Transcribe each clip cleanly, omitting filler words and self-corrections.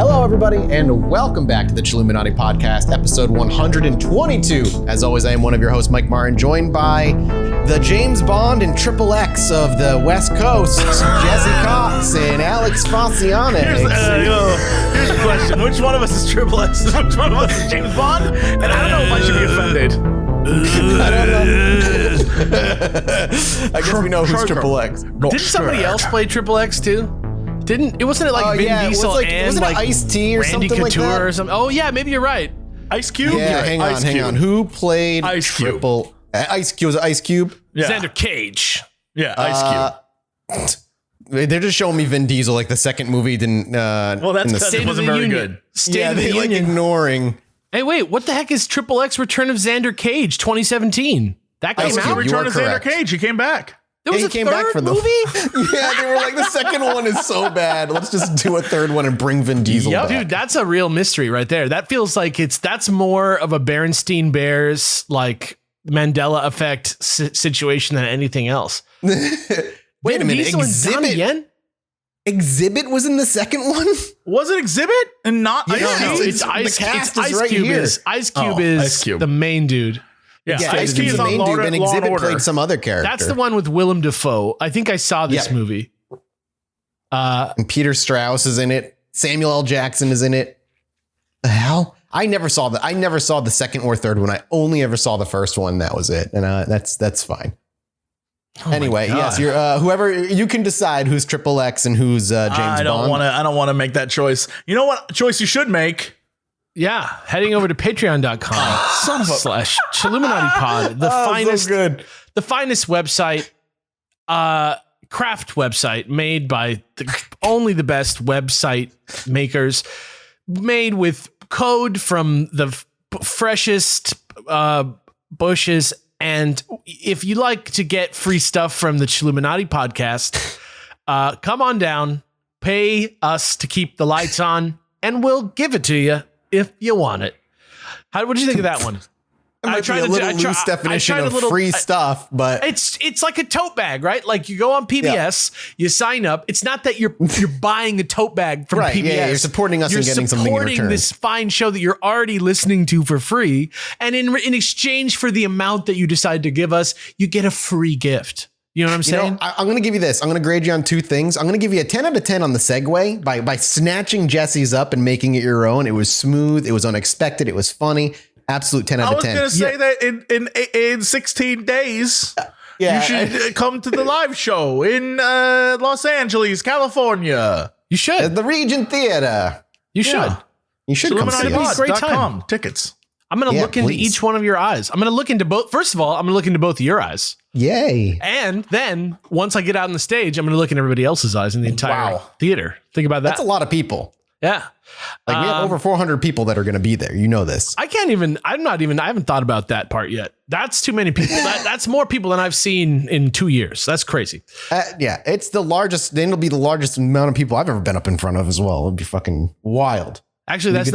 Hello, everybody, and welcome back to the Chilluminati Podcast, episode 122. As always, I am one of your hosts, Mike Martin, joined by the James Bond and Triple X of the West Coast, Jesse Cox and Alex Fascination. Here's a question. Which one of us is Triple X? Which one of us is James Bond? And I don't know if I should be offended. I don't know. I guess we know who's Triple X. Didn't somebody else play Triple X too? Wasn't it like Vin Diesel and wasn't it Ice-T or Randy something Couture like that? or something? Oh yeah, maybe you're right. Ice Cube? Yeah, hang on. Who played Ice Cube. Triple Ice Cube? Was it Ice Cube? Yeah. Xander Cage. Yeah, Ice Cube. They're just showing me Vin Diesel, like the second movie didn't. Well, that's because it wasn't very good. State of the they Union. like ignoring. Hey, wait, what the heck is Triple X Return of Xander Cage 2017? That came Ice out? Cube, you Return are of Xander correct. Cage. He came back. There was He a came third back for the movie? Yeah, they were like, the second one is so bad. Let's just do a third one and bring Vin Diesel back. Dude, that's a real mystery right there. That feels like that's more of a Berenstein Bears like Mandela effect situation than anything else. Wait a minute, Diesel and Donnie Yen? Exhibit was in the second one? Was it Exhibit and not Yeah, Ice no, Cube? It's Ice, the cast it's is Ice right Cube here. Ice Cube Oh, is Ice Cube. the main dude. Yeah, Yeah, Ice Ice Cube Cube's is the on main Law dude, and and Exhibit Order. played some other character. That's the one with Willem Dafoe. I think I saw this Yeah. movie. And Peter Strauss is in it. Samuel L. Jackson is in it. The hell? I never saw the second or third one. I only ever saw the first one. That was it. And that's fine. Anyway, yes, you're whoever you can decide who's Triple X and who's James I don't Bond. want to make that choice. You know what choice you should make? Yeah, heading over to patreon.com slash Chilluminati Pod, the finest, so good. the finest website, craft website made by only the best website makers, made with code from the freshest bushes. And if you like to get free stuff from the Chilluminati Podcast, come on down, pay us to keep the lights on, and we'll give it to you if you want it. What did you think of that one? It might be a little loose definition of free stuff, but it's like a tote bag, right? Like you go on PBS, you sign up. It's not that you're buying a tote bag from right, PBS. yeah, you're supporting us and getting something in return. You're supporting this fine show that you're already listening to for free, and in exchange for the amount that you decide to give us, you get a free gift. You know what I'm saying? I'm going to give you this. I'm going to grade you on two things. I'm going to give you a 10 out of 10 on the segue by snatching Jesse's up and making it your own. It was smooth. It was unexpected. It was funny. Absolute 10 out of 10. I was going to say that in 16 days, you should come to the live show in Los Angeles, California. You should. At the Regent Theater. You should. Yeah. You should come see us. Great time. Tickets. I'm going to look into each one of your eyes. I'm going to look into both. First of all, I'm going to look into both of your eyes. Yay. And then once I get out on the stage, I'm going to look in everybody else's eyes in the entire theater. Think about that. That's a lot of people. Yeah. Like we have over 400 people that are going to be there. You know this. I haven't thought about that part yet. That's too many people. That's more people than I've seen in 2 years. That's crazy. Yeah. It's the largest. Then it'll be the largest amount of people I've ever been up in front of as well. It'll be fucking wild. Actually, that's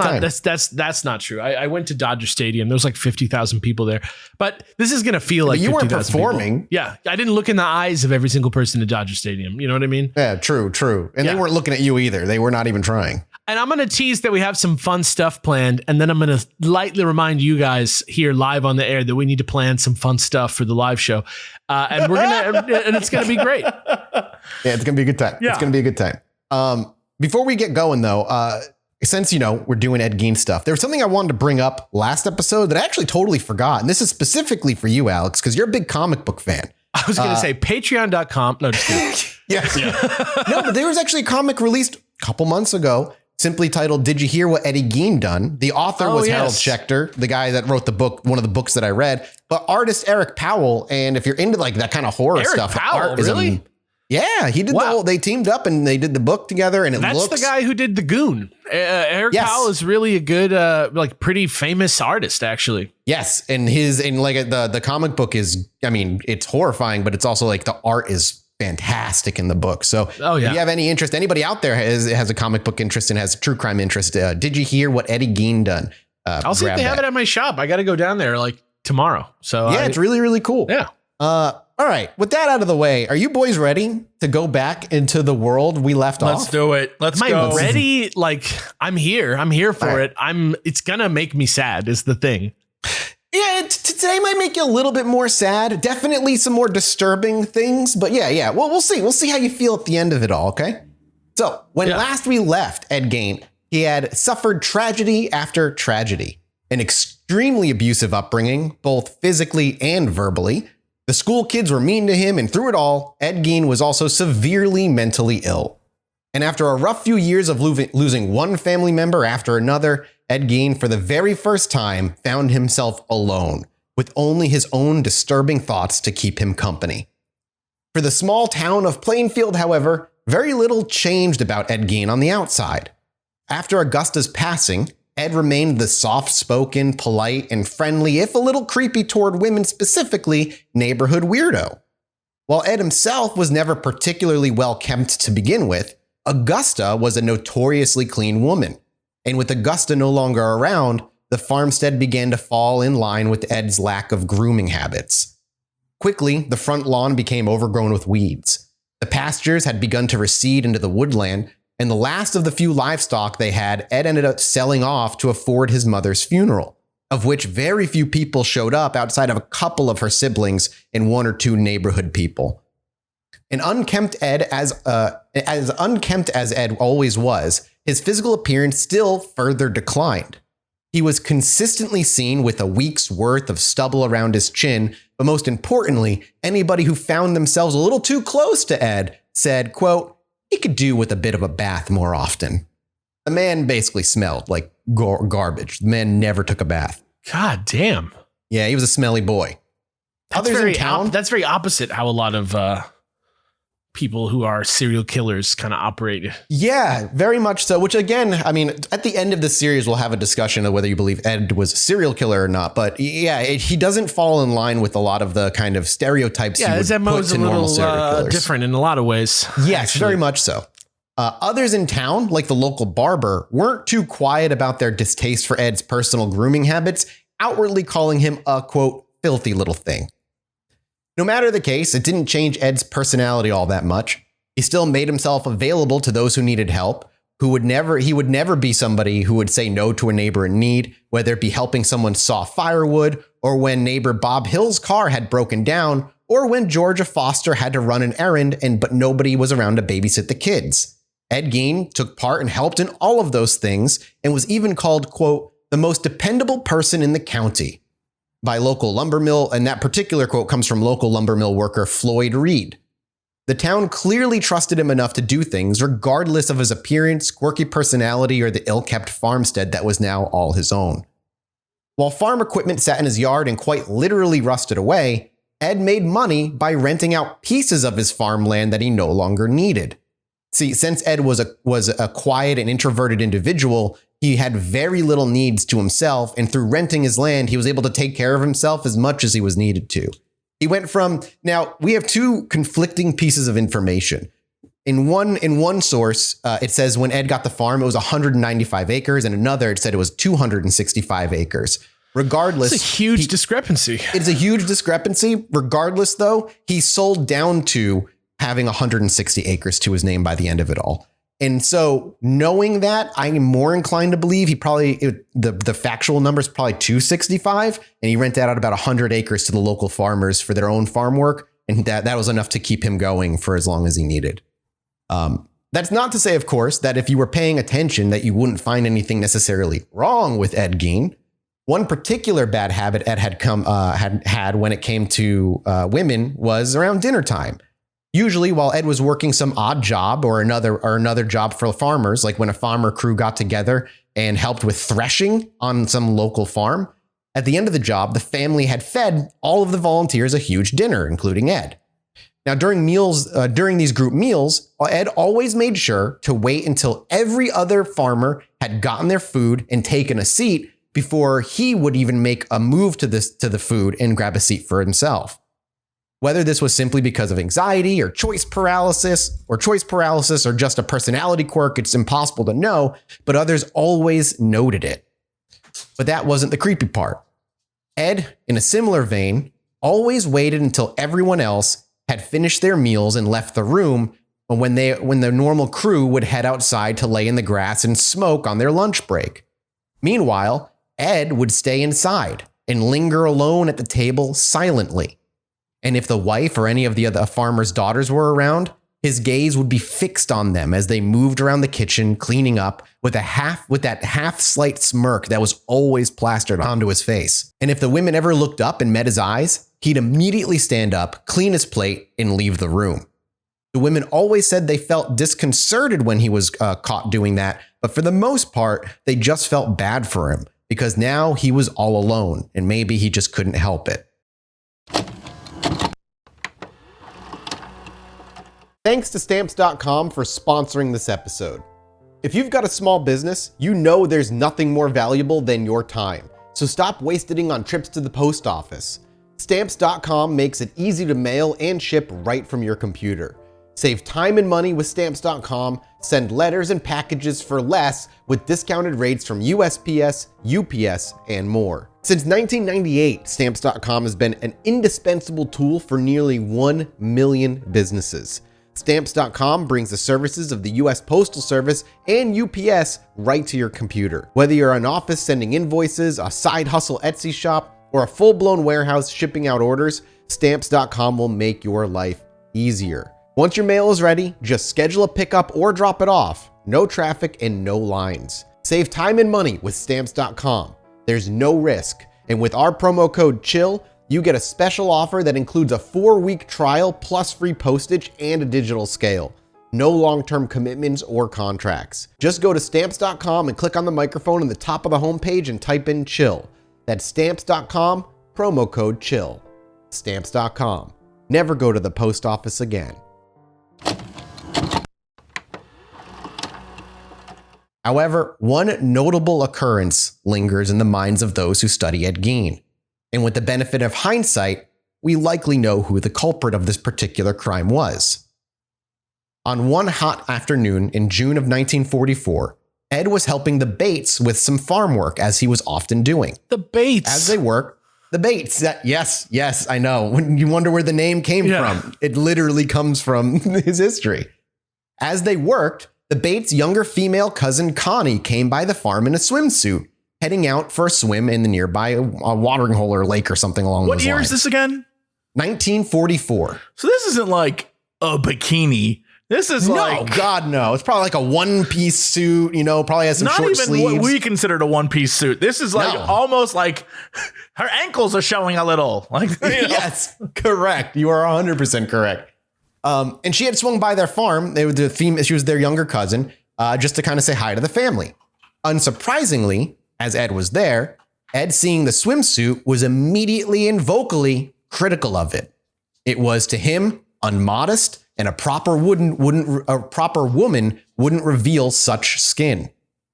not true. I went to Dodger Stadium. There was like 50,000 people there, but this is going to feel like you weren't 50,000 performing. People. Yeah. I didn't look in the eyes of every single person at Dodger Stadium. You know what I mean? Yeah, true. And they weren't looking at you either. They were not even trying. And I'm going to tease that we have some fun stuff planned. And then I'm going to lightly remind you guys here live on the air that we need to plan some fun stuff for the live show. And it's going to be great. Yeah, it's going to be a good time. Yeah. It's going to be a good time. Before we get going though, since, we're doing Ed Gein stuff, there was something I wanted to bring up last episode that I actually totally forgot. And this is specifically for you, Alex, because you're a big comic book fan. I was going to say patreon.com. No, just kidding. Yes. No, but there was actually a comic released a couple months ago, simply titled, "Did You Hear What Ed Gein Done?" The author was Harold Schechter, the guy that wrote the book, one of the books that I read, but artist Eric Powell. And if you're into like that kind of horror stuff, Powell, art is really? Yeah, he did they teamed up and they did the book together, and that's the guy who did The Goon. Eric Powell is really a good, pretty famous artist, actually. Yes, and the comic book is, it's horrifying, but it's also like the art is fantastic in the book. So if you have any interest, anybody out there has a comic book interest and has a true crime interest, Did You Hear What Ed Gein Done? I'll see if they have it at my shop. I got to go down there like tomorrow. So it's really, really cool. Yeah. all right, with that out of the way, are you boys ready to go back into the world we left off? Let's do it. Let's Am go. I ready? Like, I'm here. I'm here for it. It's gonna make me sad is the thing. Yeah, today might make you a little bit more sad. Definitely some more disturbing things, but yeah. Well, we'll see. We'll see how you feel at the end of it all, okay? So, when last we left Ed Gein, he had suffered tragedy after tragedy, an extremely abusive upbringing, both physically and verbally. The school kids were mean to him, and through it all, Ed Gein was also severely mentally ill. And after a rough few years of losing one family member after another, Ed Gein, for the very first time, found himself alone, with only his own disturbing thoughts to keep him company. For the small town of Plainfield, however, very little changed about Ed Gein on the outside. After Augusta's passing, Ed remained the soft-spoken, polite, and friendly, if a little creepy toward women specifically, neighborhood weirdo. While Ed himself was never particularly well-kept to begin with, Augusta was a notoriously clean woman. And with Augusta no longer around, the farmstead began to fall in line with Ed's lack of grooming habits. Quickly, the front lawn became overgrown with weeds. The pastures had begun to recede into the woodland, and the last of the few livestock they had, Ed ended up selling off to afford his mother's funeral, of which very few people showed up outside of a couple of her siblings and one or two neighborhood people. And unkempt Ed, as unkempt as Ed always was, his physical appearance still further declined. He was consistently seen with a week's worth of stubble around his chin, but most importantly, anybody who found themselves a little too close to Ed said, quote, he could do with a bit of a bath more often. The man basically smelled like garbage. The man never took a bath. God damn. Yeah, he was a smelly boy. That's Others very in town, that's very opposite how a lot of people who are serial killers kind of operate. Yeah, very much so. Which again, I mean, at the end of the series, we'll have a discussion of whether you believe Ed was a serial killer or not. But yeah, he doesn't fall in line with a lot of the kind of stereotypes. Yeah, his MO is a little different in a lot of ways. Yes, actually. very much so. Others in town, like the local barber, weren't too quiet about their distaste for Ed's personal grooming habits, outwardly calling him a, quote, filthy little thing. No matter the case, it didn't change Ed's personality all that much. He still made himself available to those who needed help, he would never be somebody who would say no to a neighbor in need, whether it be helping someone saw firewood, or when neighbor Bob Hill's car had broken down, or when Georgia Foster had to run an errand but nobody was around to babysit the kids. Ed Gein took part and helped in all of those things and was even called, quote, the most dependable person in the county by local lumber mill, and that particular quote comes from local lumber mill worker Floyd Reed. The town clearly trusted him enough to do things, regardless of his appearance, quirky personality, or the ill-kept farmstead that was now all his own. While farm equipment sat in his yard and quite literally rusted away, Ed made money by renting out pieces of his farmland that he no longer needed. See, since Ed was a quiet and introverted individual, he had very little needs to himself, and through renting his land, he was able to take care of himself as much as he was needed to. He went from, now we have two conflicting pieces of information. In one source, it says when Ed got the farm, it was 195 acres, and another, it said it was 265 acres. Regardless, it's a huge discrepancy. It's a huge discrepancy. Regardless, though, he sold down to having 160 acres to his name by the end of it all. And so knowing that, I'm more inclined to believe the factual number is probably 265, and he rented out about 100 acres to the local farmers for their own farm work. And that was enough to keep him going for as long as he needed. That's not to say, of course, that if you were paying attention, that you wouldn't find anything necessarily wrong with Ed Gein. One particular bad habit Ed had when it came to women was around dinner time. Usually while Ed was working some odd job or another job for farmers, like when a farmer crew got together and helped with threshing on some local farm, at the end of the job, the family had fed all of the volunteers a huge dinner, including Ed. Now, during these group meals, Ed always made sure to wait until every other farmer had gotten their food and taken a seat before he would even make a move to the food and grab a seat for himself. Whether this was simply because of anxiety or choice paralysis or just a personality quirk, it's impossible to know, but others always noted it. But that wasn't the creepy part. Ed, in a similar vein, always waited until everyone else had finished their meals and left the room when the normal crew would head outside to lay in the grass and smoke on their lunch break. Meanwhile, Ed would stay inside and linger alone at the table silently. And if the wife or any of the other farmers' daughters were around, his gaze would be fixed on them as they moved around the kitchen, cleaning up with that half slight smirk that was always plastered onto his face. And if the women ever looked up and met his eyes, he'd immediately stand up, clean his plate, and leave the room. The women always said they felt disconcerted when he was caught doing that, but for the most part, they just felt bad for him because now he was all alone and maybe he just couldn't help it. Thanks to Stamps.com for sponsoring this episode. If you've got a small business, you know there's nothing more valuable than your time. So stop wasting on trips to the post office. Stamps.com makes it easy to mail and ship right from your computer. Save time and money with Stamps.com. Send letters and packages for less with discounted rates from USPS, UPS, and more. Since 1998, Stamps.com has been an indispensable tool for nearly 1 million businesses. Stamps.com brings the services of the US Postal Service and UPS right to your computer. Whether you're an office sending invoices, a side hustle Etsy shop, or a full-blown warehouse shipping out orders, Stamps.com will make your life easier. Once your mail is ready, just schedule a pickup or drop it off. No traffic and no lines. Save time and money with Stamps.com. There's no risk. And with our promo code CHILL, you get a special offer that includes a 4-week trial plus free postage and a digital scale. No long-term commitments or contracts. Just go to Stamps.com and click on the microphone in the top of the homepage and type in CHILL. That's Stamps.com, promo code CHILL. Stamps.com. Never go to the post office again. However, one notable occurrence lingers in the minds of those who study Ed Gein. And with the benefit of hindsight, we likely know who the culprit of this particular crime was. On one hot afternoon in June of 1944, Ed was helping the Bates with some farm work, as he was often doing. The Bates. As they work, the Bates. Yes, I know. When you wonder where the name came from, it literally comes from his history. As they worked, the Bates' younger female cousin Connie came by the farm in a swimsuit, heading out for a swim in the nearby watering hole or lake or something along those lines. What year is this again? 1944. So this isn't like a bikini. This is like... No, God, no. It's probably like a one-piece suit, probably has some short sleeves. Not even what we considered a one-piece suit. This is like almost like her ankles are showing a little. Yes, correct. You are 100% correct. And she had swung by their farm. She was their younger cousin, just to kind of say hi to the family. Unsurprisingly, as Ed was there, Ed, seeing the swimsuit, was immediately and vocally critical of it. It was, to him, unmodest, and a proper woman wouldn't reveal such skin.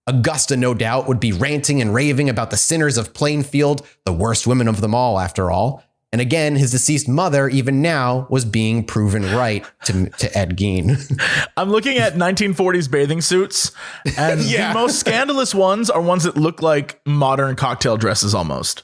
Augusta, no doubt, would be ranting and raving about the sinners of Plainfield, the worst women of them all, after all. And again, his deceased mother, even now, was being proven right to Ed Gein. I'm looking at 1940s bathing suits, and the most scandalous ones are ones that look like modern cocktail dresses almost.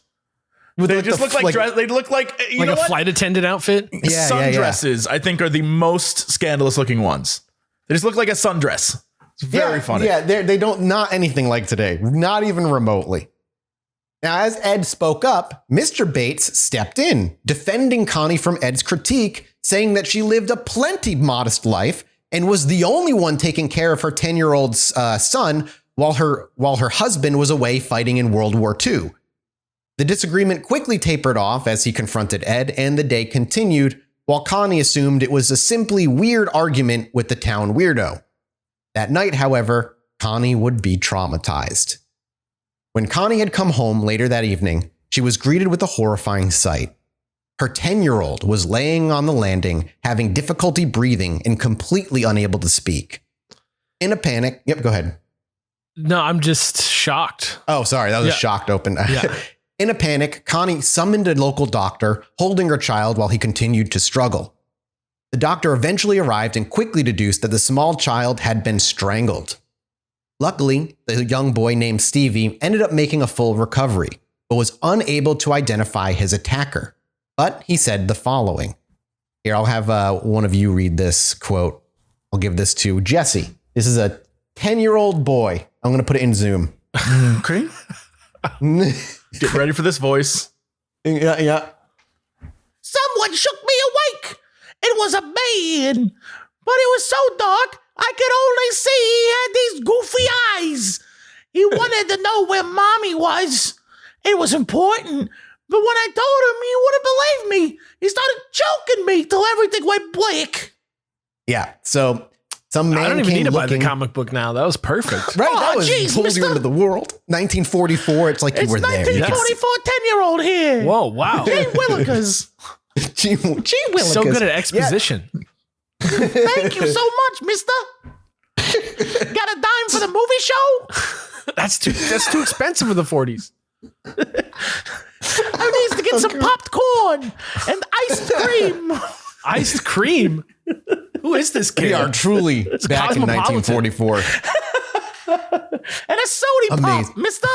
They just look like dress. They look like a flight attendant outfit. Sundresses, I think, are the most scandalous looking ones. They just look like a sundress. It's very funny. Yeah, they don't, not anything like today, not even remotely. Now, as Ed spoke up, Mr. Bates stepped in, defending Connie from Ed's critique, saying that she lived a plenty modest life and was the only one taking care of her 10-year-old son while her husband was away fighting in World War II. The disagreement quickly tapered off as he confronted Ed, and the day continued, while Connie assumed it was a simply weird argument with the town weirdo. That night, however, Connie would be traumatized. When Connie had come home later that evening, she was greeted with a horrifying sight. Her 10-year-old was laying on the landing, having difficulty breathing and completely unable to speak. In a panic, go ahead. No, I'm just shocked. Oh, sorry, that was a shocked open. Yeah. In a panic, Connie summoned a local doctor, holding her child while he continued to struggle. The doctor eventually arrived and quickly deduced that the small child had been strangled. Luckily, the young boy named Stevie ended up making a full recovery, but was unable to identify his attacker. But he said the following. Here, I'll have one of you read this quote. I'll give this to Jesse. This is a 10-year-old boy. I'm going to put it in Zoom. Okay. Get ready for this voice. Yeah. Someone shook me awake. It was a man, but it was so dark I could only see he had these goofy eyes. He wanted to know where mommy was. It was important, but when I told him, he wouldn't believe me. He started choking me till everything went black. Yeah. So some man I don't even came need to buy the looking- comic book now. That was perfect. Right. Oh, that was geez, pulled you mister. into the world. 1944. It's like you It's were there. 1944, 10-year-old here. Whoa, wow. Gee Willikers. Gee Willikers. So good at exposition. Thank you so much, mister. Got a dime for the movie show? That's too expensive for the 40s. I need to get some popped corn and iced cream. Iced cream? Who is this kid? We are truly back in cosmopolitan. 1944. And a sody Amazing. pop, mister.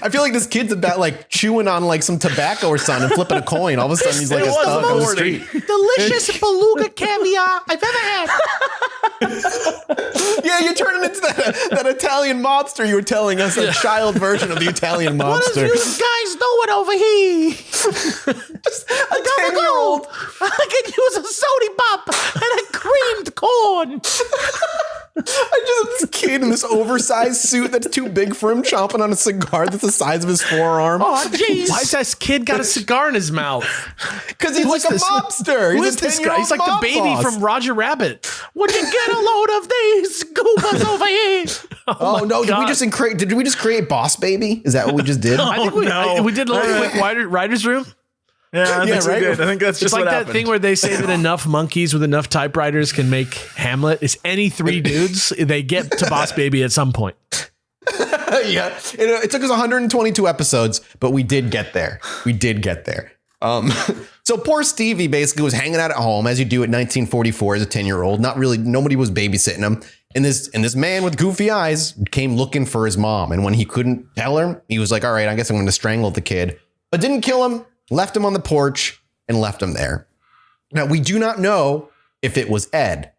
I feel like this kid's about like chewing on like some tobacco or something and flipping a coin. All of a sudden he's like a It was thug on the 40. street. Delicious beluga caviar I've ever had. Yeah, you're turning into that Italian mobster you were telling us, a child version of the Italian What is mobster. you guys doing over here? A 10-year-old. I could use a sody pop and a creamed corn. I just have this kid in this oversized suit that's too big for him, chomping on a cigar that's the size of his forearm. Oh, jeez. Why is this kid got a cigar in his mouth? Because he's Who like is a this? mobster. Who He's is a this guy? 10-year-old He's like the mob baby boss. from Roger Rabbit. Would you get a load of these goobers over here? Oh no! God. Did we just create Boss Baby? Is that what we just did? I think we did a little quick writer's room. Yeah, I think so right? good. I think that's It's just like what that happened. thing where they say that enough monkeys with enough typewriters can make Hamlet. It's any three dudes, they get to Boss Baby at some point. Yeah, it took us 122 episodes, but we did get there. So poor Stevie basically was hanging out at home, as you do at 1944 as a 10-year-old. Not really, nobody was babysitting him. And this man with goofy eyes came looking for his mom. And when he couldn't tell her, he was like, all right, I guess I'm going to strangle the kid. But didn't kill him, left him on the porch and left him there. Now, we do not know if it was Ed.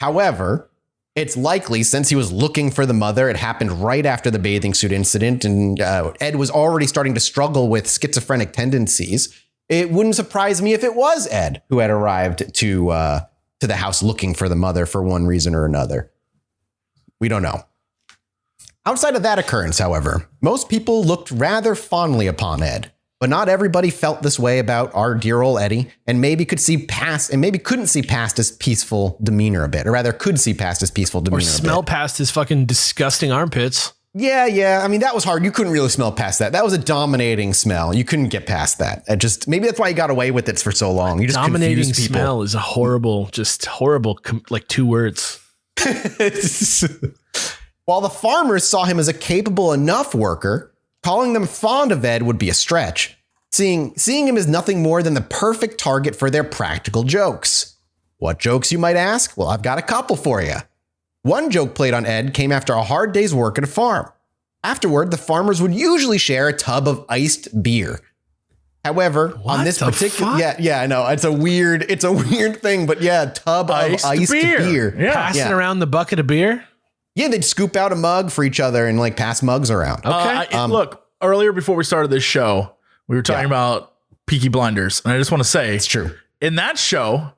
However, it's likely, since he was looking for the mother, it happened right after the bathing suit incident, and Ed was already starting to struggle with schizophrenic tendencies. It wouldn't surprise me if it was Ed who had arrived to the house looking for the mother for one reason or another. We don't know. Outside of that occurrence, however, most people looked rather fondly upon Ed. But not everybody felt this way about our dear old Eddie, and maybe couldn't see past his peaceful demeanor a bit, or rather could see past his peaceful demeanor Or smell past his fucking disgusting armpits. Yeah. I mean, that was hard. You couldn't really smell past that. That was a dominating smell. You couldn't get past that. Maybe that's why he got away with it for so long. You just Dominating confused people. smell is a horrible, like two words. While the farmers saw him as a capable enough worker, calling them fond of Ed would be a stretch. Seeing him as nothing more than the perfect target for their practical jokes. What jokes, you might ask? Well, I've got a couple for you. One joke played on Ed came after a hard day's work at a farm. Afterward, the farmers would usually share a tub of iced beer. However, on this particular, I know it's a weird thing, but yeah, tub of iced beer. Yeah. Passing around the bucket of beer. Yeah, they'd scoop out a mug for each other and like pass mugs around. Okay. Look, earlier before we started this show, we were talking about Peaky Blinders, and I just want to say, It's true. in that show,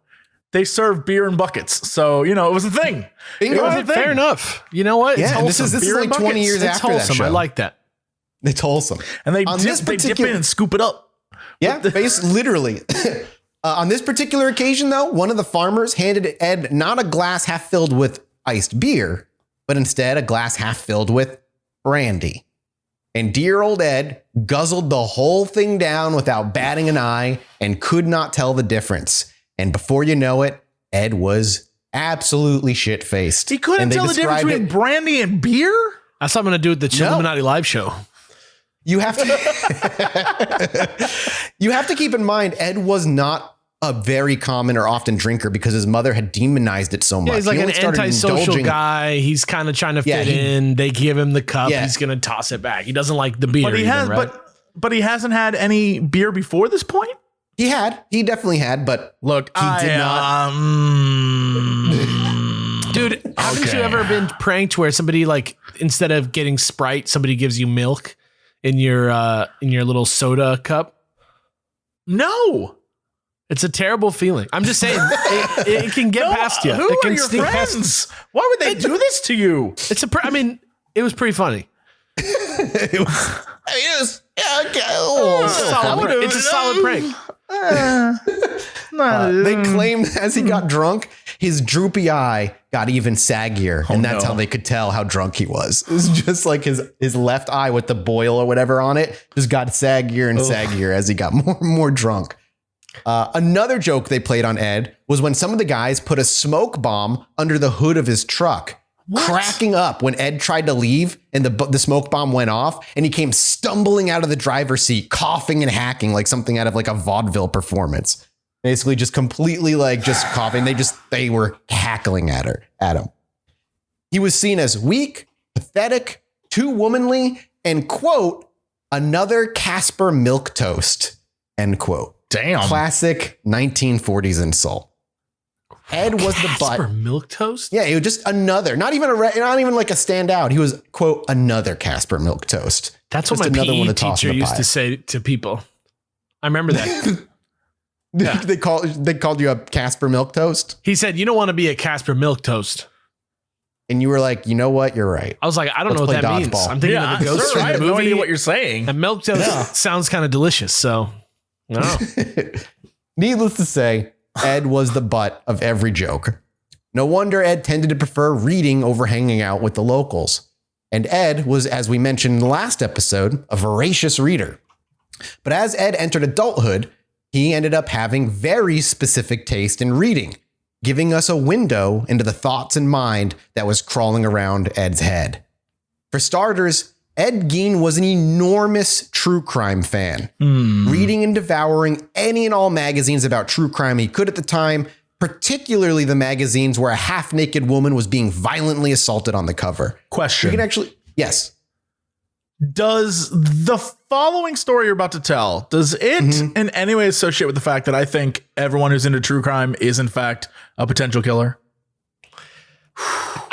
they served beer in buckets, so it was a thing. Bingo. It was a thing. Fair enough. You know what? Yeah, and this is Beer in like 20 buckets. years It's after that wholesome. show. I like that. It's wholesome. And they On dip, this they dip particular- in and scoop it up. Yeah, literally. On this particular occasion, though, one of the farmers handed Ed not a glass half filled with iced beer, but instead a glass half filled with brandy. And dear old Ed guzzled the whole thing down without batting an eye and could not tell the difference. And before you know it, Ed was absolutely shit-faced. He couldn't And they tell the difference described between brandy and beer? That's something to do with the Chilluminati live show. You have to keep in mind, Ed was not a very common or often drinker because his mother had demonized it so much. Yeah, he's like He an only started antisocial indulging- guy. He's kind of trying to fit in. They give him the cup. Yeah. He's going to toss it back. He doesn't like the beer. But he even, has, right? But he hasn't had any beer before this point? He definitely had, but look, he did not. Dude, haven't you ever been pranked where somebody, like, instead of getting Sprite, somebody gives you milk in your little soda cup? No. It's a terrible feeling. I'm just saying, it can get past you. Who it can are your sneak friends? past. Why would they do this to you? It was pretty funny. It was It's a solid prank. They claimed as he got drunk, his droopy eye got even saggier, and that's how they could tell how drunk he was. It was just like his left eye with the boil or whatever on it just got saggier and saggier as he got more and more drunk. Another joke they played on Ed was when some of the guys put a smoke bomb under the hood of his truck. Cracking up when Ed tried to leave and the smoke bomb went off and he came stumbling out of the driver's seat, coughing and hacking like something out of like a vaudeville performance. Basically just completely like just coughing. They were cackling at him. He was seen as weak, pathetic, too womanly, and quote, another Casper milquetoast, end quote. Damn. Classic 1940s insult. Ed was the butt. Casper milquetoast? Yeah, he was just another, not even like a standout. He was, quote, another Casper milquetoast. That's just what my PE teacher used to say to people. I remember that. Yeah. They called you a Casper milquetoast? He said, you don't want to be a Casper milquetoast. And you were like, you know what? You're right. I was like, I don't know what that means. I'm thinking of the ghost from the movie. I have no idea what you're saying. And milquetoast sounds kind of delicious, so no. Needless to say, Ed was the butt of every joke. No wonder Ed tended to prefer reading over hanging out with the locals. And Ed was, as we mentioned in the last episode, a voracious reader. But as Ed entered adulthood, he ended up having very specific taste in reading, giving us a window into the thoughts and mind that was crawling around Ed's head. For starters, Ed Gein was an enormous true crime fan, reading and devouring any and all magazines about true crime he could at the time, particularly the magazines where a half-naked woman was being violently assaulted on the cover. Question. Yes. Does the following story you're about to tell, does it in any way associate with the fact that I think everyone who's into true crime is in fact a potential killer?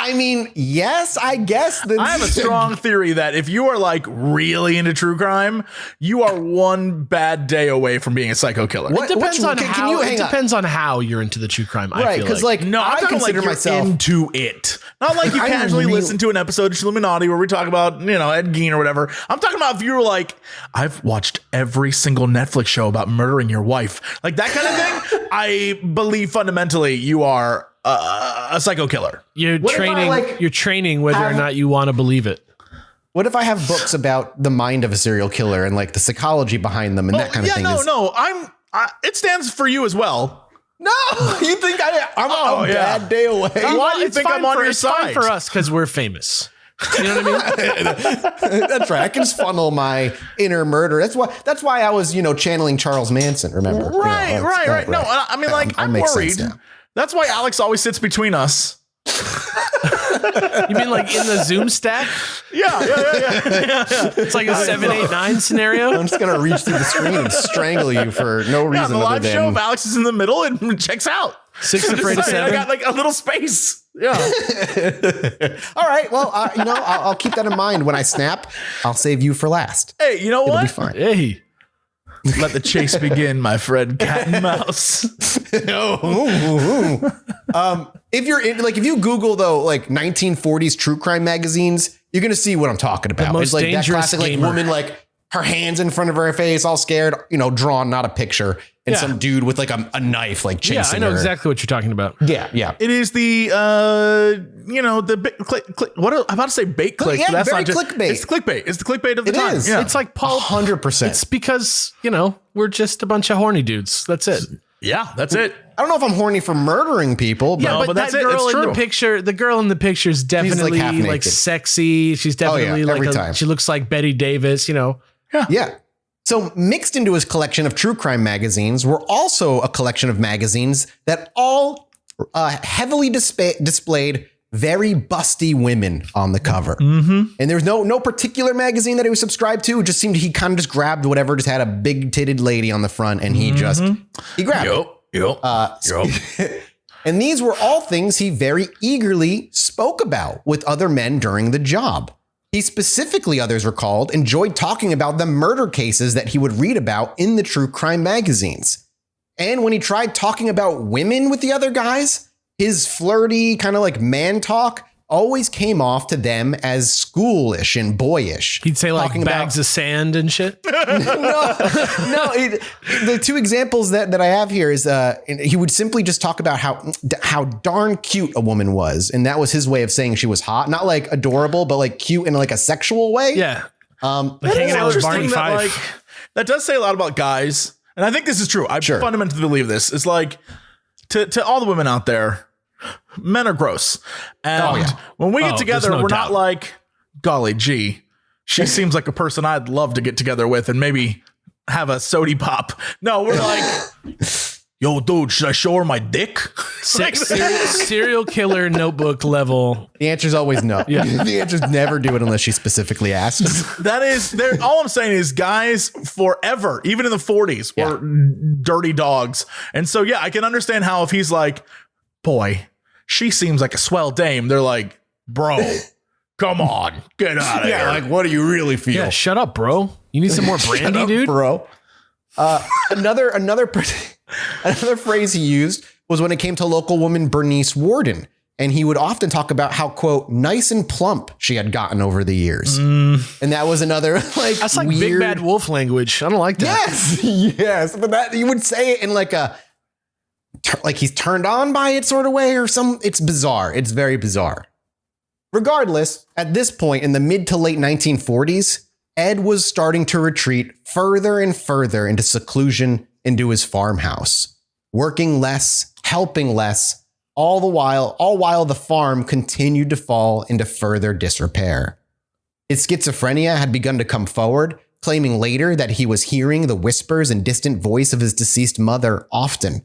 I mean, yes, I guess. I have a strong theory that if you are like really into true crime, you are one bad day away from being a psycho killer. It depends on how you're into the true crime. Right, I feel because no, I consider myself into it. Not like you casually listen to an episode of Chilluminati where we talk about, Ed Gein or whatever. I'm talking about if you're like, I've watched every single Netflix show about murdering your wife, like that kind of thing. I believe fundamentally you are a psycho killer. You're training whether or not you want to believe it. What if I have books about the mind of a serial killer and like the psychology behind them and that kind of thing? It stands for you as well. No, you think I'm a bad day away? Why do you think I'm on your side? It's fine for us because we're famous. You know what I mean? That's right. I can just funnel my inner murder. That's why I was, channeling Charles Manson. Remember? Right. No, I mean, I'm worried. That's why Alex always sits between us. You mean like in the Zoom stack? Yeah. It's like a 7, 8, 9 scenario. I'm just gonna reach through the screen and strangle you for no reason. The live show of Alex is in the middle and checks out. 6 afraid of 7. I got like a little space. Yeah. All right. Well, I'll keep that in mind when I snap. I'll save you for last. Hey, you know what? It'll be fine. Hey. Let the chase begin, my friend. Cat and mouse. If you Google though, like 1940s true crime magazines, you're gonna see what I'm talking about. It's like that classic like woman, like her hands in front of her face, all scared, drawn, not a picture, and some dude with like a knife, like chasing her. Yeah, I know exactly what you're talking about. Yeah. It is the the click. What I'm about to say, bait click. Yeah, that's very not just clickbait. It's clickbait. It's the clickbait of the time. Is. Yeah. It's like pulp. 100%. It's because we're just a bunch of horny dudes. That's it. Yeah, that's it. I don't know if I'm horny for murdering people, but, but that's that it. girl It's in true. the picture, the girl in the picture is definitely half like naked. sexy. She's definitely every time. she looks like Betty Davis, Yeah. So mixed into his collection of true crime magazines were also a collection of magazines that all heavily displayed very busty women on the cover. And there was no particular magazine that he was subscribed to. It just seemed he kind of just grabbed whatever just had a big titted lady on the front, and he grabbed it. And these were all things he very eagerly spoke about with other men during the job. He specifically, others recalled, enjoyed talking about the murder cases that he would read about in the true crime magazines. And when he tried talking about women with the other guys, his flirty kind of like man talk always came off to them as schoolish and boyish. He'd say like bags of sand and shit. The two examples that I have here is he would simply just talk about how darn cute a woman was. And that was his way of saying she was hot. Not like adorable, but like cute in like a sexual way. Yeah. Like hanging out with Barney Fife. That does say a lot about guys. And I think this is true. I fundamentally believe this. It's like to all the women out there, men are gross. And when we get together, we're not like, golly gee, she seems like a person I'd love to get together with and maybe have a sody pop. No, we're like, yo, dude, should I show her my dick? Serial killer notebook level. The answer is always no. Yeah. The answer is never do it unless she specifically asks. That is there. All I'm saying is guys forever, even in the 40s, were dirty dogs. And so, I can understand how if he's like, boy, she seems like a swell dame. They're like, bro, come on, get out of here. Like, what do you really feel? Yeah, shut up, bro. You need some more brandy, dude? Bro. Another phrase he used was when it came to local woman Bernice Warden. And he would often talk about how, quote, nice and plump she had gotten over the years. And that was another that's like weird, big bad wolf language. I don't like that. Yes. But that you would say it in like he's turned on by it sort of way or it's bizarre. It's very bizarre. Regardless, at this point in the mid to late 1940s, Ed was starting to retreat further and further into seclusion into his farmhouse, working less, helping less, all while the farm continued to fall into further disrepair. His schizophrenia had begun to come forward, claiming later that he was hearing the whispers and distant voice of his deceased mother often.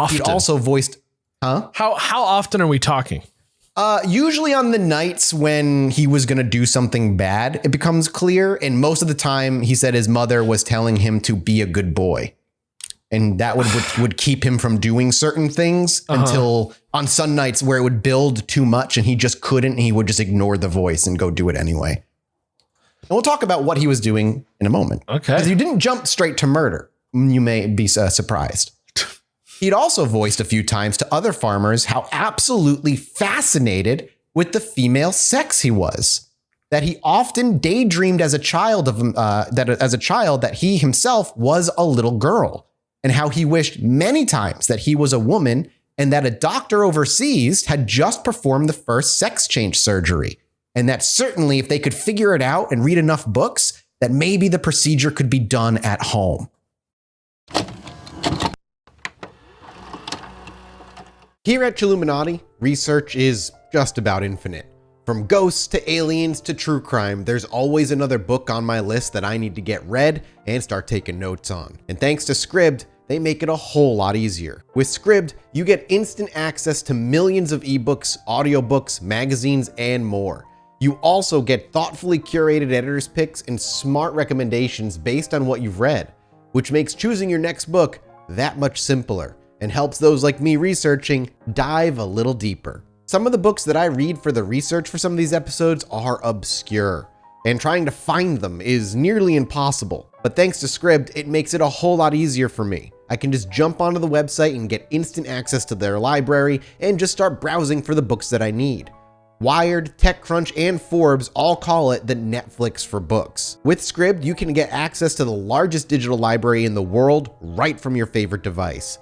He'd also voiced, How often are we talking? Usually on the nights when he was going to do something bad, it becomes clear. And most of the time, he said his mother was telling him to be a good boy. And that would keep him from doing certain things until on some nights where it would build too much and he just couldn't. And he would just ignore the voice and go do it anyway. And we'll talk about what he was doing in a moment. Okay. Because he didn't jump straight to murder. You may be surprised. He'd also voiced a few times to other farmers how absolutely fascinated with the female sex he was. That he often daydreamed as a child that he himself was a little girl. And how he wished many times that he was a woman and that a doctor overseas had just performed the first sex change surgery. And that certainly if they could figure it out and read enough books, that maybe the procedure could be done at home. Here at Chilluminati, research is just about infinite. From ghosts to aliens to true crime, there's always another book on my list that I need to get read and start taking notes on. And thanks to Scribd, they make it a whole lot easier. With Scribd, you get instant access to millions of ebooks, audiobooks, magazines, and more. You also get thoughtfully curated editor's picks and smart recommendations based on what you've read, which makes choosing your next book that much simpler and helps those like me researching dive a little deeper. Some of the books that I read for the research for some of these episodes are obscure, and trying to find them is nearly impossible. But thanks to Scribd, it makes it a whole lot easier for me. I can just jump onto the website and get instant access to their library and just start browsing for the books that I need. Wired, TechCrunch, and Forbes all call it the Netflix for books. With Scribd, you can get access to the largest digital library in the world right from your favorite device.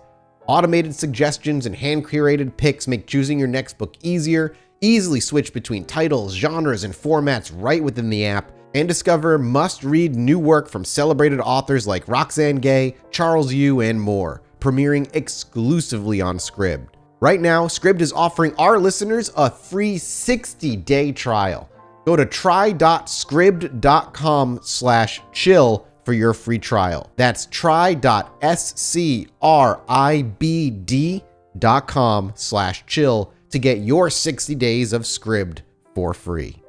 Automated suggestions and hand-curated picks make choosing your next book easier, easily switch between titles, genres, and formats right within the app, and discover must-read new work from celebrated authors like Roxane Gay, Charles Yu, and more, premiering exclusively on Scribd. Right now, Scribd is offering our listeners a free 60-day trial. Go to try.scribd.com/chill for your free trial. That's try.scribd.com/chill to get your 60 days of Scribd for free.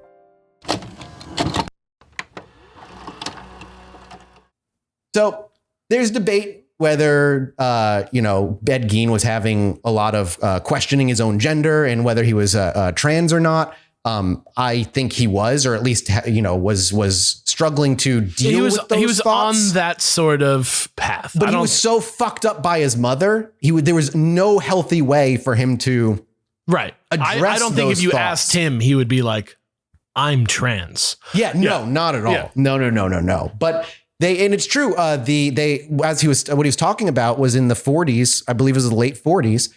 So there's debate whether, Ed Gein was having a lot of questioning his own gender and whether he was trans or not. I think he was, or at least, was struggling to deal with those He was thoughts. on that sort of path. But he was so fucked up by his mother. There was no healthy way for him to right. I don't think if you asked him, he would be like, I'm trans. Yeah, no, not at all. Yeah. No. But and it's true. What he was talking about was in the 40s, I believe it was the late 40s.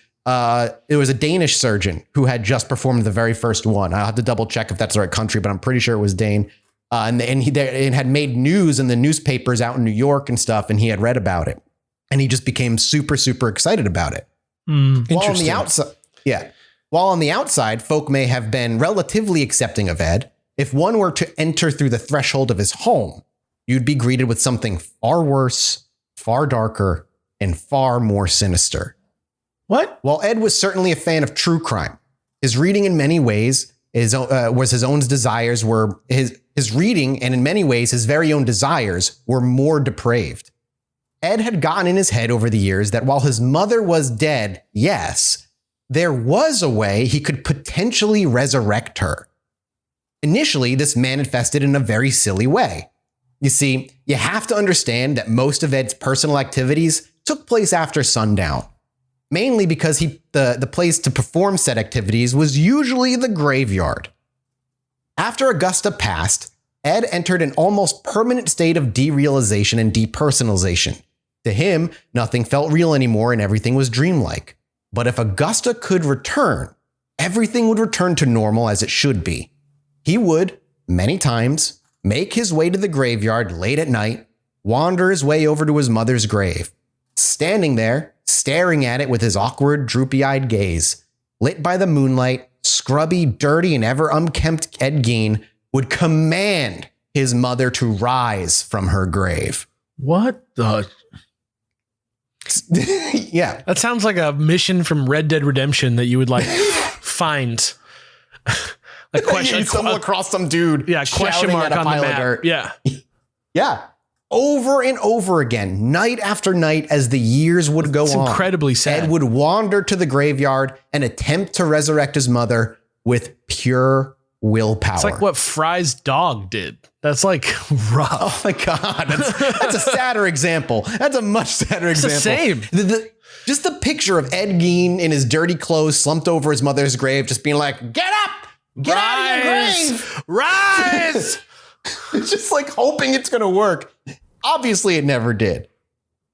It was a Danish surgeon who had just performed the very first one. I'll have to double check if that's the right country, but I'm pretty sure it was Dane. And he had made news in the newspapers out in New York and stuff, and he had read about it, and he just became super, super excited about it. While on the outside, folk may have been relatively accepting of Ed. If one were to enter through the threshold of his home, you'd be greeted with something far worse, far darker, and far more sinister. What? While Ed was certainly a fan of true crime, his reading in many ways was his own desires were his reading, and in many ways his very own desires were more depraved. Ed had gotten in his head over the years that while his mother was dead, yes, there was a way he could potentially resurrect her. Initially, this manifested in a very silly way. You see, you have to understand that most of Ed's personal activities took place after sundown, mainly because the place to perform said activities was usually the graveyard. After Augusta passed, Ed entered an almost permanent state of derealization and depersonalization. To him, nothing felt real anymore and everything was dreamlike. But if Augusta could return, everything would return to normal as it should be. He would, many times, make his way to the graveyard late at night, wander his way over to his mother's grave, standing there, staring at it with his awkward, droopy-eyed gaze. Lit by the moonlight, scrubby, dirty, and ever unkempt Ed Gein would command his mother to rise from her grave. What the? Yeah. That sounds like a mission from Red Dead Redemption that you would like find. A question. You stumble across some dude. Yeah, question mark on the map. Yeah. Yeah. Over and over again, night after night, as the years would go on. Incredibly sad. Ed would wander to the graveyard and attempt to resurrect his mother with pure willpower. It's like what Fry's dog did. That's like rough. Oh my God. That's a sadder example. That's a much sadder example. It's the same. Just the picture of Ed Gein in his dirty clothes, slumped over his mother's grave, just being like, get up! Get out of your grave! Rise! It's just like hoping it's going to work. Obviously, it never did.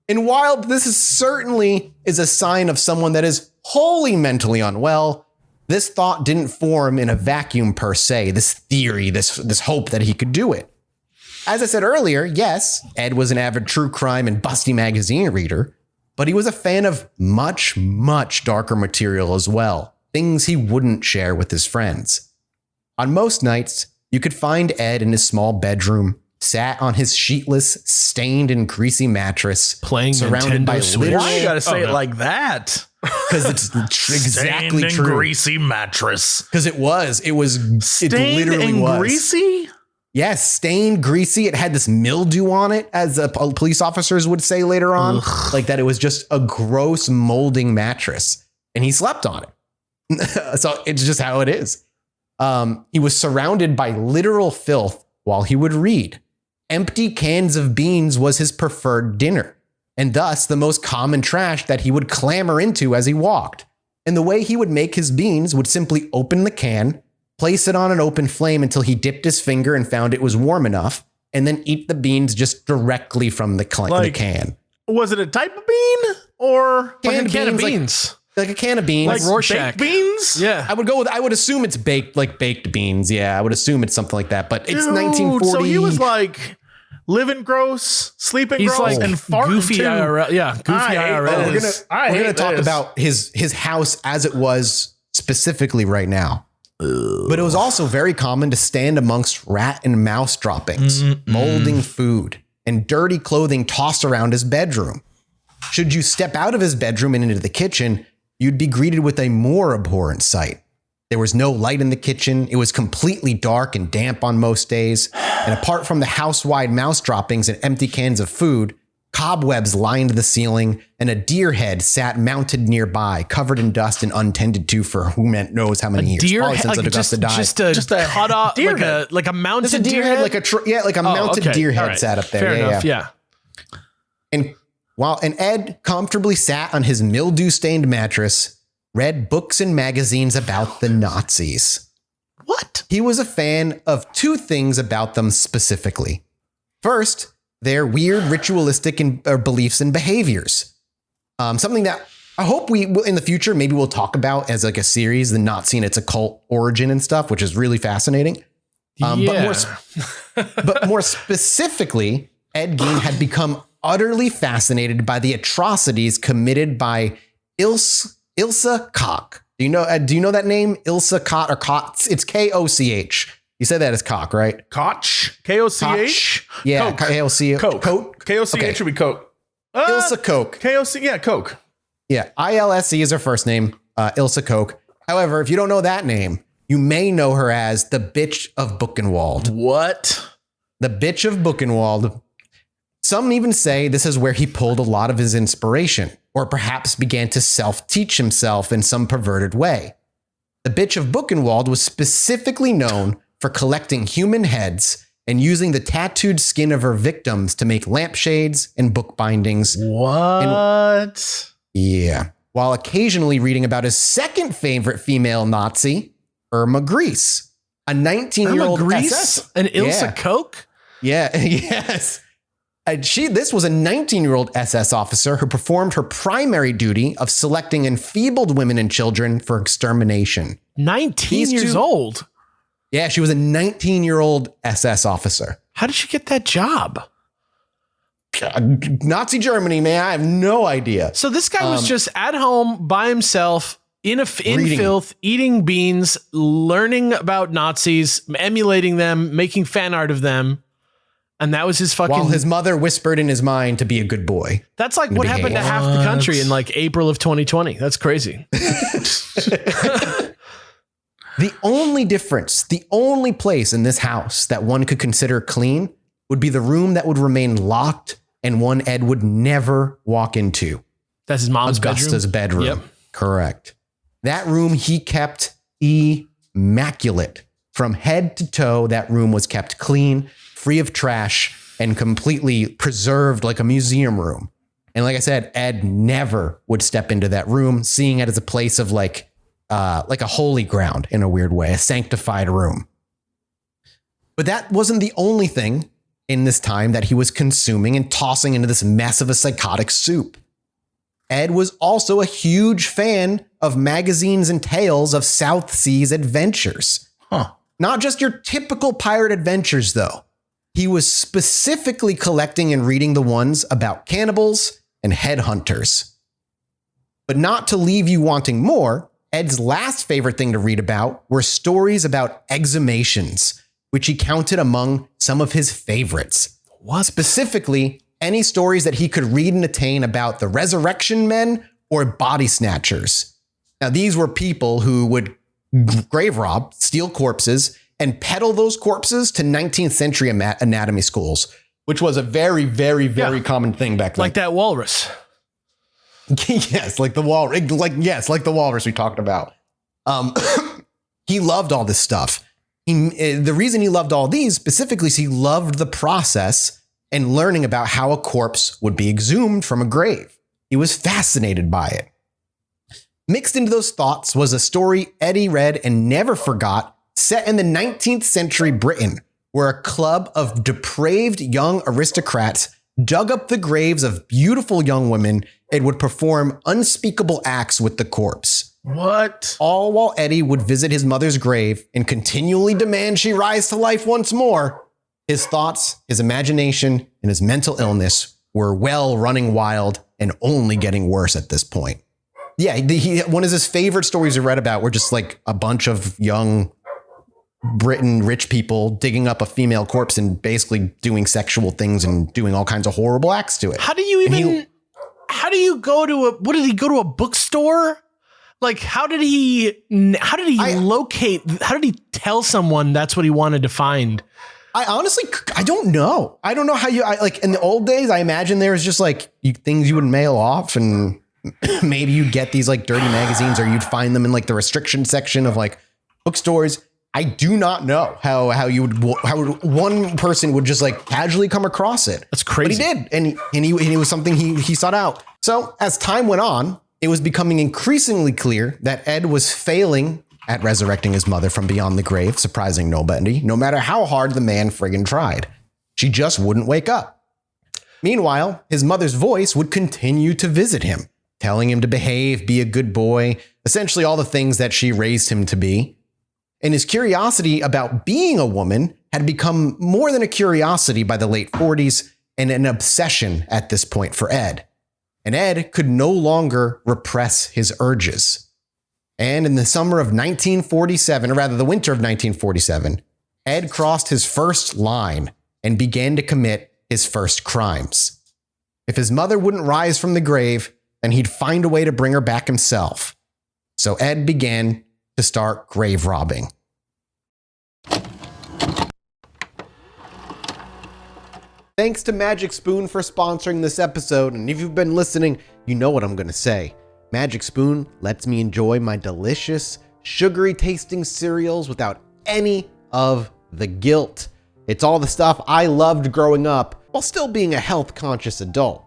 And while this certainly is a sign of someone that is wholly mentally unwell, this thought didn't form in a vacuum per se, this theory, this hope that he could do it. As I said earlier, yes, Ed was an avid true crime and busty magazine reader, but he was a fan of much, much darker material as well, things he wouldn't share with his friends. On most nights, you could find Ed in his small bedroom, sat on his sheetless, stained and greasy mattress, playing surrounded Nintendo by Switch. Why you gotta say it like that? because it's exactly Stained true. and greasy mattress. Because it literally Stained was. greasy? Yes, stained, greasy. It had this mildew on it, as police officers would say later on. Ugh. Like that it was just a gross molding mattress. And he slept on it. So it's just how it is. He was surrounded by literal filth while he would read. Empty cans of beans was his preferred dinner, and thus the most common trash that he would clamber into as he walked. And the way he would make his beans would simply open the can, place it on an open flame until he dipped his finger and found it was warm enough, and then eat the beans just directly from the can. Was it a type of bean or Like a can of beans, beans. Like a can of beans. Like Rorschach. baked beans? Yeah. I would assume it's baked beans. Yeah, I would assume it's something like that. But it's Dude, 1940. So he was like living gross, sleeping He's gross, like and farting goofy too. IRL. Yeah, goofy IRL. We're gonna talk about his house as it was specifically right now. But it was also very common to stand amongst rat and mouse droppings, molding food, and dirty clothing tossed around his bedroom. Should you step out of his bedroom and into the kitchen, you'd be greeted with a more abhorrent sight. There was no light in the kitchen. It was completely dark and damp on most days. And apart from the house-wide mouse droppings and empty cans of food, cobwebs lined the ceiling, and a deer head sat mounted nearby, covered in dust and untended to for who knows how many years. Deer Probably head, since like Augusta died. just a cut off, deer head. like a mounted Just a deer head, like a mounted deer head sat up there. Fair enough. Yeah. And Ed comfortably sat on his mildew-stained mattress, read books and magazines about the Nazis. What? He was a fan of two things about them specifically. First, their weird ritualistic beliefs and behaviors. Something that I hope we will in the future, maybe we'll talk about as like a series, the Nazi and its occult origin and stuff, which is really fascinating. But more specifically, Ed Gein had become utterly fascinated by the atrocities committed by Ilse Koch. Do you know that name? Ilse Koch or Koch? It's Koch. You said that as Koch, right? Koch? K-O-C-H? Yeah, K-O-C-H. Koch. K-O-C-H should be Coke. Ilse Koch. K-O-C, yeah, Coke. Yeah, I-L-S-E is her first name, Ilse Koch. However, if you don't know that name, you may know her as the Bitch of Buchenwald. What? The Bitch of Buchenwald. Some even say this is where he pulled a lot of his inspiration, or perhaps began to self-teach himself in some perverted way. The Bitch of Buchenwald was specifically known for collecting human heads and using the tattooed skin of her victims to make lampshades and book bindings. What? Yeah. While occasionally reading about his second favorite female Nazi, Irma Grease, a 19-year-old SS. And Ilse Koch? Yeah. Yes. This was a 19-year-old SS officer who performed her primary duty of selecting enfeebled women and children for extermination. 19 years old? Yeah, she was a 19-year-old SS officer. How did she get that job? Nazi Germany, man. I have no idea. So this guy was just at home by himself in filth, eating beans, learning about Nazis, emulating them, making fan art of them. And that was his fucking... While his mother whispered in his mind to be a good boy. That's like what happened to half the country in like April of 2020. That's crazy. The only difference, the only place in this house that one could consider clean would be the room that would remain locked and one Ed would never walk into. That's his mom's Augusta's bedroom. Yep. Correct. That room he kept immaculate. From head to toe, that room was kept clean, free of trash, and completely preserved like a museum room. And like I said, Ed never would step into that room, seeing it as a place of like a holy ground in a weird way, a sanctified room. But that wasn't the only thing in this time that he was consuming and tossing into this mess of a psychotic soup. Ed was also a huge fan of magazines and tales of South Seas adventures. Not just your typical pirate adventures, though. He was specifically collecting and reading the ones about cannibals and headhunters. But not to leave you wanting more, Ed's last favorite thing to read about were stories about exhumations, which he counted among some of his favorites. What? Specifically, any stories that he could read and attain about the resurrection men or body snatchers. Now, these were people who would grave rob, steal corpses, and peddle those corpses to 19th century anatomy schools, which was a very, very, very common thing back then. Like that walrus. Yes, like the walrus. Like the walrus we talked about. He loved all this stuff. The reason he loved all these specifically is he loved the process and learning about how a corpse would be exhumed from a grave. He was fascinated by it. Mixed into those thoughts was a story Eddie read and never forgot, set in the 19th century Britain, where a club of depraved young aristocrats dug up the graves of beautiful young women and would perform unspeakable acts with the corpse. What? All while Eddie would visit his mother's grave and continually demand she rise to life once more. His thoughts, his imagination, and his mental illness were running wild and only getting worse at this point. Yeah, one of his favorite stories he read about were just like a bunch of young Britain rich people digging up a female corpse and basically doing sexual things and doing all kinds of horrible acts to it. How do you go to what did he go to a bookstore Like, how did he locate? How did he tell someone that's what he wanted to find? I honestly, I don't know. I don't know how like in the old days, I imagine there was just like things you would mail off, and maybe you'd get these like dirty magazines, or you'd find them in like the restriction section of like bookstores. I do not know how one person would just like casually come across it. That's crazy. But he did. And it was something he sought out. So as time went on, it was becoming increasingly clear that Ed was failing at resurrecting his mother from beyond the grave, surprising nobody, no matter how hard the man friggin' tried. She just wouldn't wake up. Meanwhile, his mother's voice would continue to visit him, telling him to behave, be a good boy, essentially all the things that she raised him to be. And his curiosity about being a woman had become more than a curiosity by the late 40s and an obsession at this point for Ed. And Ed could no longer repress his urges. And in the summer of 1947, or rather the winter of 1947, Ed crossed his first line and began to commit his first crimes. If his mother wouldn't rise from the grave, then he'd find a way to bring her back himself. So Ed began to start grave robbing. Thanks to Magic Spoon for sponsoring this episode, and if you've been listening, you know what I'm going to say. Magic Spoon lets me enjoy my delicious, sugary tasting cereals without any of the guilt. It's all the stuff I loved growing up while still being a health-conscious adult.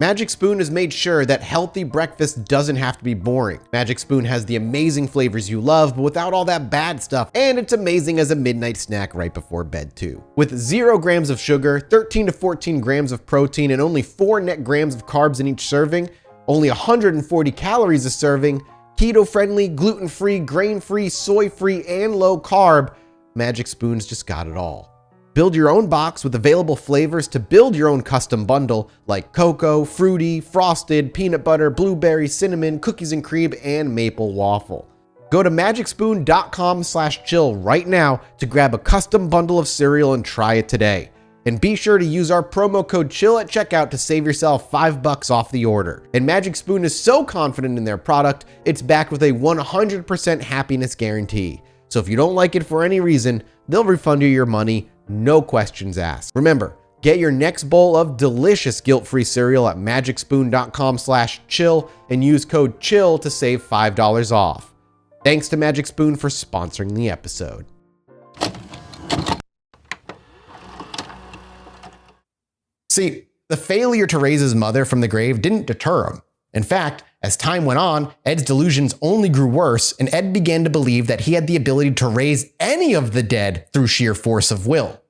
Magic Spoon has made sure that healthy breakfast doesn't have to be boring. Magic Spoon has the amazing flavors you love, but without all that bad stuff, and it's amazing as a midnight snack right before bed too. With 0 grams of sugar, 13 to 14 grams of protein, and only 4 net grams of carbs in each serving, only 140 calories a serving, keto-friendly, gluten-free, grain-free, soy-free, and low-carb, Magic Spoon's just got it all. Build your own box with available flavors to build your own custom bundle like cocoa, fruity, frosted, peanut butter, blueberry, cinnamon, cookies and cream, and maple waffle. Go to magicspoon.com/chill right now to grab a custom bundle of cereal and try it today. And be sure to use our promo code CHILL at checkout to save yourself $5 off the order. And Magic Spoon is so confident in their product, it's backed with a 100% happiness guarantee. So if you don't like it for any reason, they'll refund you your money. No questions asked. Remember, get your next bowl of delicious guilt-free cereal at magicspoon.com/chill and use code CHILL to save $5 off. Thanks to Magic Spoon for sponsoring the episode. See, the failure to raise his mother from the grave didn't deter him. In fact, as time went on, Ed's delusions only grew worse, and Ed began to believe that he had the ability to raise any of the dead through sheer force of will,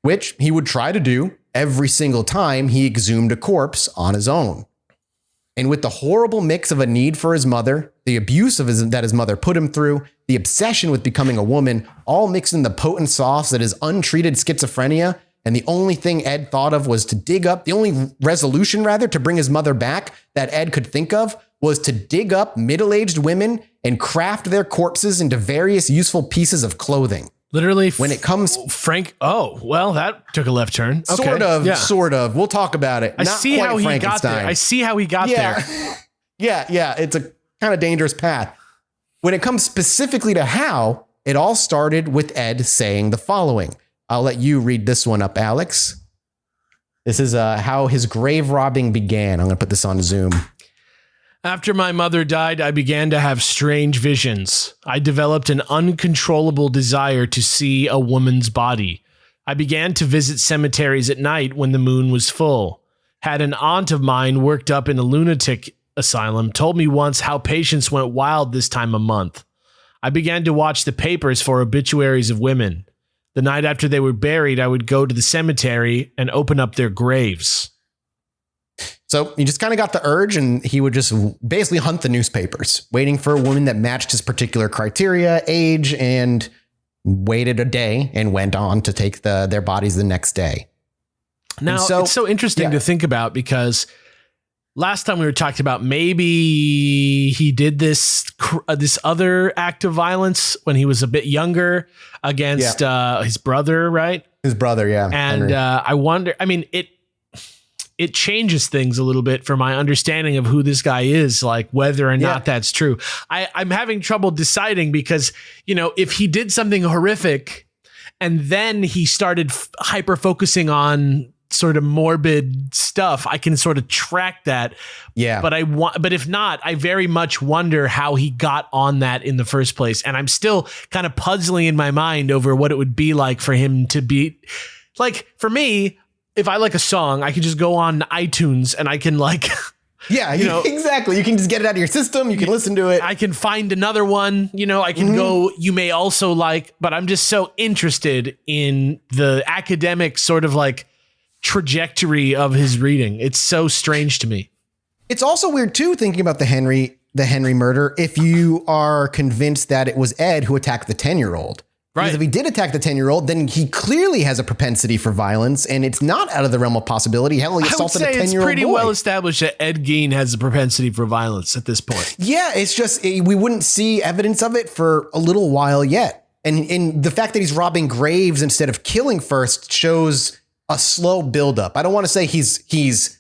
which he would try to do every single time he exhumed a corpse on his own. And with the horrible mix of a need for his mother, the abuse that his mother put him through, the obsession with becoming a woman, all mixed in the potent sauce that is untreated schizophrenia, and the only thing Ed thought of was to the only resolution to bring his mother back that Ed could think of was to dig up middle-aged women and craft their corpses into various useful pieces of clothing. Literally, when it comes Frank. Oh, well, that took a left turn. Okay. Sort of. We'll talk about it. I see how he got there. Yeah. Yeah. It's a kind of dangerous path. When it comes specifically to how, it all started with Ed saying the following. I'll let you read this one up, Alex. This is how his grave robbing began. I'm going to put this on Zoom. After my mother died, I began to have strange visions. I developed an uncontrollable desire to see a woman's body. I began to visit cemeteries at night when the moon was full. Had an aunt of mine worked up in a lunatic asylum told me once how patients went wild this time of month. I began to watch the papers for obituaries of women. The night after they were buried, I would go to the cemetery and open up their graves. So he just kind of got the urge, and he would just basically hunt the newspapers, waiting for a woman that matched his particular criteria, age, and waited a day and went on to take their bodies the next day. Now, it's so interesting to think about, because last time we were talking about maybe he did this other act of violence when he was a bit younger against his brother, right? His brother, yeah. And I wonder, I mean, it changes things a little bit for my understanding of who this guy is, like whether or not that's true. I'm having trouble deciding because, you know, if he did something horrific and then he started hyper focusing on sort of morbid stuff, I can sort of track that. Yeah. But if not, I very much wonder how he got on that in the first place. And I'm still kind of puzzling in my mind over what it would be like for him to be like, for me, if I like a song, I can just go on iTunes and I can like, yeah, you know, exactly. You can just get it out of your system. You can listen to it. I can find another one, you know, I can go, you may also like, but I'm just so interested in the academic sort of like trajectory of his reading. It's so strange to me. It's also weird too, thinking about the Henry murder, if you are convinced that it was Ed who attacked the 10-year-old. Right. Because if he did attack the 10-year-old, then he clearly has a propensity for violence, and it's not out of the realm of possibility. Hell, he assaulted a 10-year-old boy. It's pretty well established that Ed Gein has a propensity for violence at this point. Yeah, it's just we wouldn't see evidence of it for a little while yet. And the fact that he's robbing graves instead of killing first shows a slow buildup. I don't want to say he's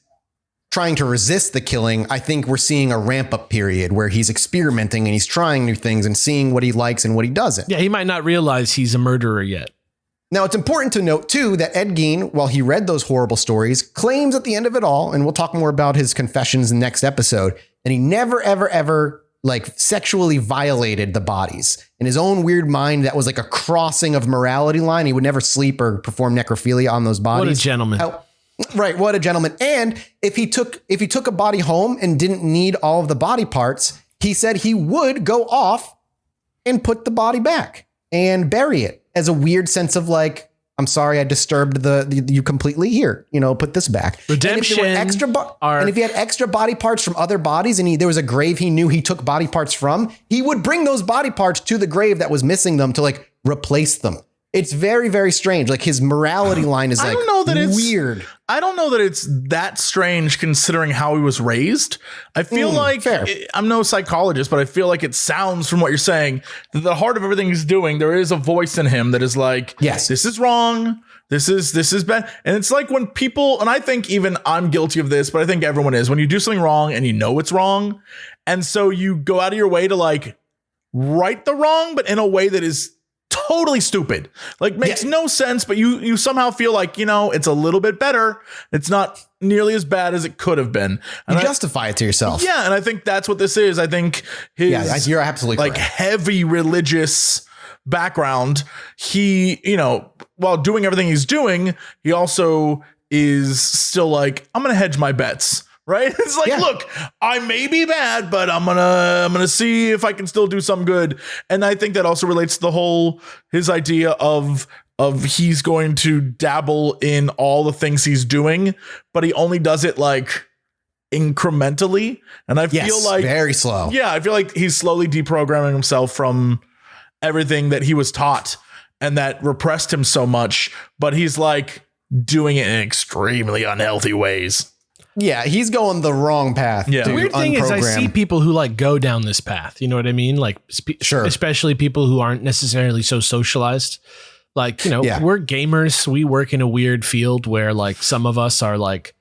trying to resist the killing. I think we're seeing a ramp up period where he's experimenting and he's trying new things and seeing what he likes and what he doesn't. Yeah, he might not realize he's a murderer yet. Now, it's important to note, too, that Ed Gein, while he read those horrible stories, claims at the end of it all, and we'll talk more about his confessions in the next episode, that he never, ever, ever like sexually violated the bodies. In his own weird mind, that was like a crossing of morality line. He would never sleep or perform necrophilia on those bodies. What a gentleman. Right. What a gentleman. And if he took a body home and didn't need all of the body parts, he said he would go off and put the body back and bury it as a weird sense of like, I'm sorry, I disturbed you completely. Here, you know, put this back. Redemption. And if he had extra body parts from other bodies and there was a grave he knew he took body parts from, he would bring those body parts to the grave that was missing them to like replace them. It's very, very strange. Like his morality line is like weird. I don't know that it's that strange considering how he was raised. I feel like I'm no psychologist, but I feel like it sounds from what you're saying that the heart of everything he's doing, there is a voice in him that is like, yes, this is wrong. This is bad. And it's like when people, and I think even I'm guilty of this, but I think everyone is, when you do something wrong and you know it's wrong. And so you go out of your way to like right the wrong, but in a way that is totally stupid, like makes no sense, but you somehow feel like, you know, it's a little bit better. It's not nearly as bad as it could have been. And you justify it to yourself. Yeah. And I think that's what this is. I think his you're absolutely like correct. Heavy religious background, he, you know, while doing everything he's doing, he also is still like, I'm going to hedge my bets. Right. It's like, look, I may be bad, but I'm gonna see if I can still do some good. And I think that also relates to his idea of he's going to dabble in all the things he's doing, but he only does it like incrementally. And I feel like very slow. Yeah. I feel like he's slowly deprogramming himself from everything that he was taught and that repressed him so much, but he's like doing it in extremely unhealthy ways. Yeah, he's going the wrong path. Yeah. The weird thing is I see people who like go down this path. You know what I mean? Like, especially people who aren't necessarily so socialized. Like, you know, we're gamers. We work in a weird field where like some of us are like,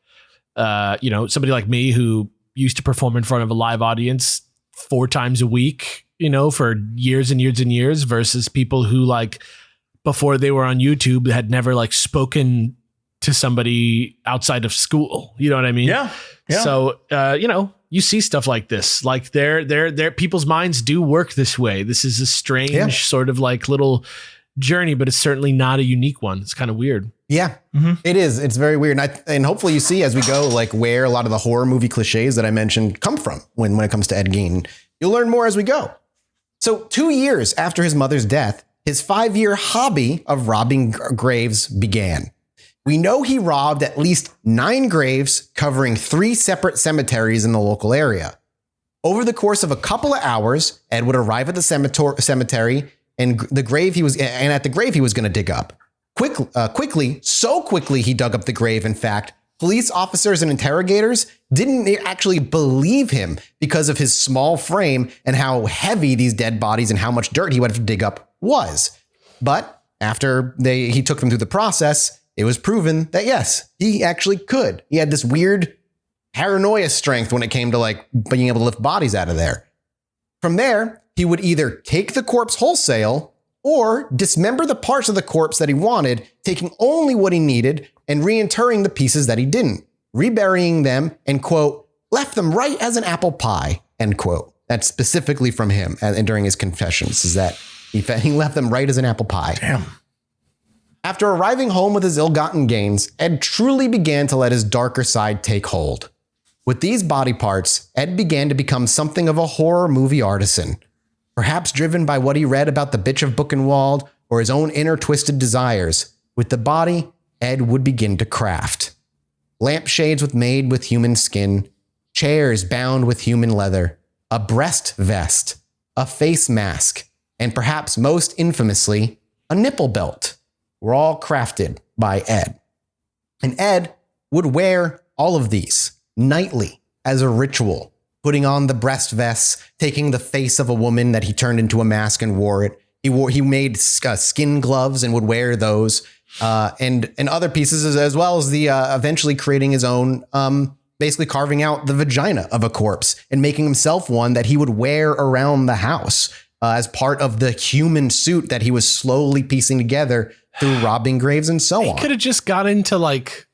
you know, somebody like me who used to perform in front of a live audience 4 times a week, you know, for years and years and years versus people who like before they were on YouTube had never like spoken to somebody outside of school. You know what I mean? Yeah. So, you know, you see stuff like this, like their people's minds do work this way. This is a strange sort of like little journey, but it's certainly not a unique one. It's kind of weird. Yeah, it is. It's very weird. And hopefully you see as we go, like where a lot of the horror movie cliches that I mentioned come from when it comes to Ed Gein. You'll learn more as we go. So 2 years after his mother's death, his 5-year hobby of robbing graves began. We know he robbed at least 9 graves covering 3 separate cemeteries in the local area. Over the course of a couple of hours, Ed would arrive at the cemetery and at the grave he was going to dig up. So quickly he dug up the grave. In fact, police officers and interrogators didn't actually believe him because of his small frame and how heavy these dead bodies and how much dirt he would have to dig up was. But after he took them through the process, it was proven that yes, he actually could. He had this weird paranoia strength when it came to like being able to lift bodies out of there. From there, he would either take the corpse wholesale or dismember the parts of the corpse that he wanted, taking only what he needed and reinterring the pieces that he didn't, reburying them and, quote, left them right as an apple pie, end quote. That's specifically from him and during his confessions, is that he left them right as an apple pie. Damn. After arriving home with his ill-gotten gains, Ed truly began to let his darker side take hold. With these body parts, Ed began to become something of a horror movie artisan, perhaps driven by what he read about the Bitch of Buchenwald or his own inner twisted desires. With the body, Ed would begin to craft. Lampshades made with human skin, chairs bound with human leather, a breast vest, a face mask, and perhaps most infamously, a nipple belt were all crafted by Ed. And Ed would wear all of these nightly as a ritual, putting on the breast vests, taking the face of a woman that he turned into a mask and wore it. He made skin gloves and would wear those, and other pieces as well as the eventually creating his own, basically carving out the vagina of a corpse and making himself one that he would wear around the house as part of the human suit that he was slowly piecing together through robbing graves and so on. He could have just got into like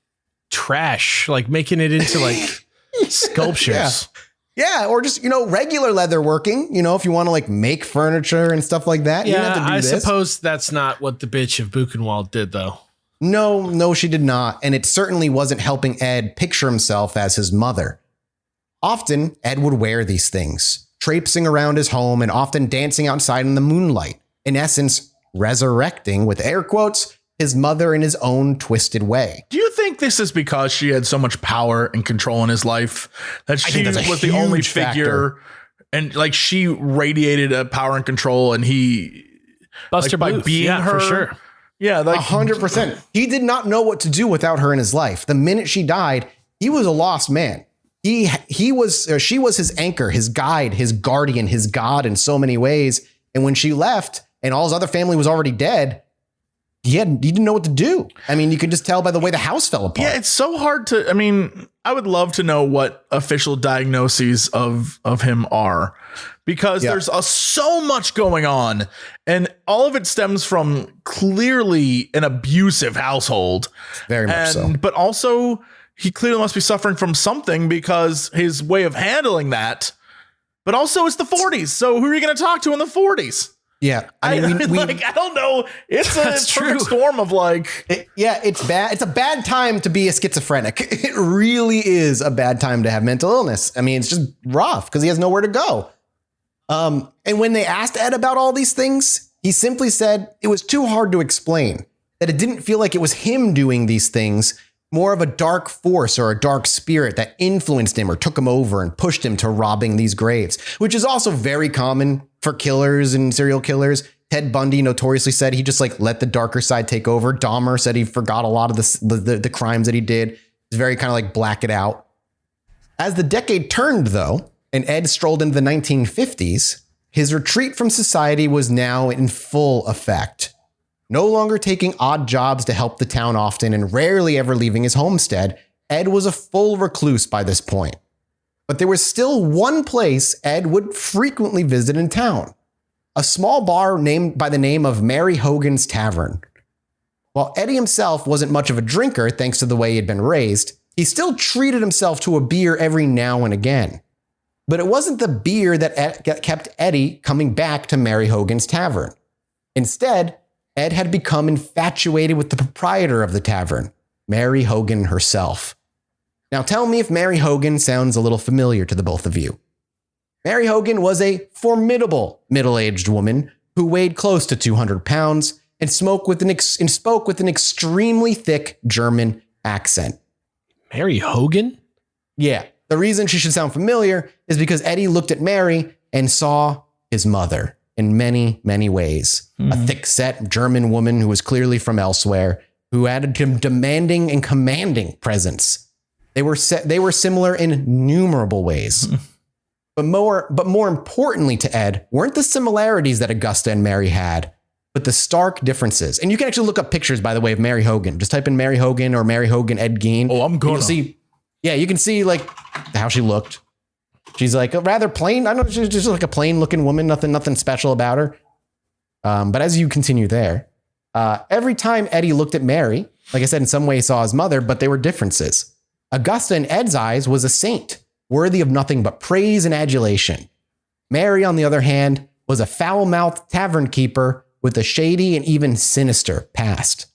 trash, like making it into like sculptures. Yeah, or just, regular leather working, if you want to like make furniture and stuff like that. You don't have to do I this. suppose that's not what the bitch of Buchenwald did, though. No, she did not. And it certainly wasn't helping Ed picture himself as his mother. Often, Ed would wear these things, traipsing around his home and often dancing outside in the moonlight, in essence, resurrecting, with air quotes, his mother in his own twisted way. Do you think this is because she had so much power and control in his life that she was the only figure and like she radiated a power and control and he Buster by Bluth, being her? for sure. Yeah, like 100%. He did not know what to do without her in his life. The minute she died, he was a lost man. She was his anchor, his guide, his guardian, his God in so many ways. And when she left and all his other family was already dead, he didn't know what to do. I mean, you could just tell by the way the house fell apart. Yeah, it's so hard to, I would love to know what official diagnoses of him are, because there's so much going on and all of it stems from clearly an abusive household. Very much so. But also he clearly must be suffering from something because his way of handling that, but also it's the 40s. So who are you going to talk to in the 40s? Yeah, I don't know. It's a perfect storm of it's bad. It's a bad time to be a schizophrenic. It really is a bad time to have mental illness. I mean, it's just rough because he has nowhere to go. And when they asked Ed about all these things, he simply said it was too hard to explain, that it didn't feel like it was him doing these things, more of a dark force or a dark spirit that influenced him or took him over and pushed him to robbing these graves, which is also very common for killers and serial killers. Ted Bundy notoriously said he just like let the darker side take over. Dahmer said he forgot a lot of the crimes that he did. It's very kind of like black it out. As the decade turned, though, and Ed strolled into the 1950s, his retreat from society was now in full effect. No longer taking odd jobs to help the town often and rarely ever leaving his homestead, Ed was a full recluse by this point. But there was still one place Ed would frequently visit in town, a small bar named by the name of Mary Hogan's Tavern. While Eddie himself wasn't much of a drinker thanks to the way he had been raised, he still treated himself to a beer every now and again. But it wasn't the beer that kept Eddie coming back to Mary Hogan's Tavern. Instead, Ed had become infatuated with the proprietor of the tavern, Mary Hogan herself. Now tell me if Mary Hogan sounds a little familiar to the both of you. Mary Hogan was a formidable middle-aged woman who weighed close to 200 pounds and spoke with an extremely thick German accent. Mary Hogan? Yeah, the reason she should sound familiar is because Eddie looked at Mary and saw his mother in many, many ways. A thick-set German woman who was clearly from elsewhere, who had a demanding and commanding presence. They were similar in innumerable ways. But more importantly to Ed weren't the similarities that Augusta and Mary had, But the stark differences, and you can actually look up pictures, by the way, of Mary Hogan. Just type in Mary Hogan or Mary Hogan Ed Gein. Oh, I'm going to see. Yeah, you can see like how she looked. She's like a rather plain. I don't know. She's just like a plain looking woman. Nothing special about her. But as you continue there, every time Eddie looked at Mary, like I said, in some way he saw his mother, but there were differences. Augusta in Ed's eyes was a saint, worthy of nothing but praise and adulation. Mary, on the other hand, was a foul-mouthed tavern keeper with a shady and even sinister past.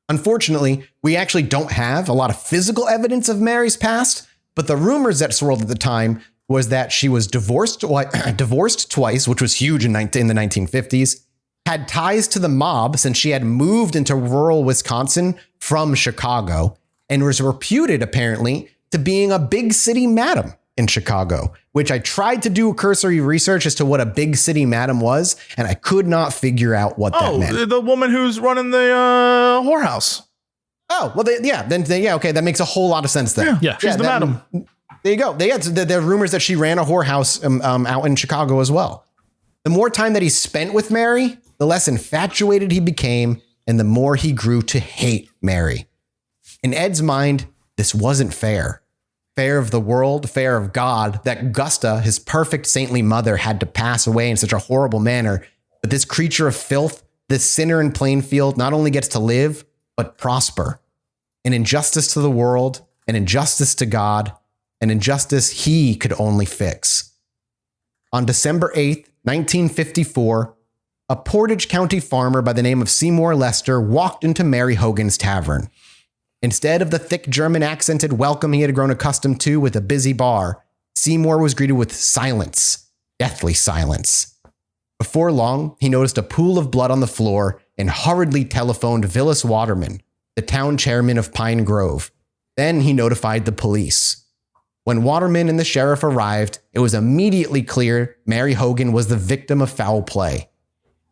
Unfortunately, we actually don't have a lot of physical evidence of Mary's past, but the rumors that swirled at the time was that she was divorced twice, which was huge in the 1950s, had ties to the mob since she had moved into rural Wisconsin from Chicago, and was reputed, apparently, to being a big city madam in Chicago, which I tried to do cursory research as to what a big city madam was, and I could not figure out what that meant. Oh, the woman who's running the whorehouse. Oh, well, okay, that makes a whole lot of sense then. Yeah, she's the madam. There you go. There are rumors that she ran a whorehouse out in Chicago as well. The more time that he spent with Mary, the less infatuated he became, and the more he grew to hate Mary. In Ed's mind, this wasn't fair. Fair of the world, fair of God, that Augusta, his perfect saintly mother, had to pass away in such a horrible manner. But this creature of filth, this sinner in Plainfield, not only gets to live, but prosper. An injustice to the world, an injustice to God, an injustice he could only fix. On December 8th, 1954, a Portage County farmer by the name of Seymour Lester walked into Mary Hogan's tavern. Instead of the thick German accented welcome he had grown accustomed to with a busy bar, Seymour was greeted with silence, deathly silence. Before long, he noticed a pool of blood on the floor and hurriedly telephoned Villas Waterman, the town chairman of Pine Grove. Then he notified the police. When Waterman and the sheriff arrived, it was immediately clear Mary Hogan was the victim of foul play.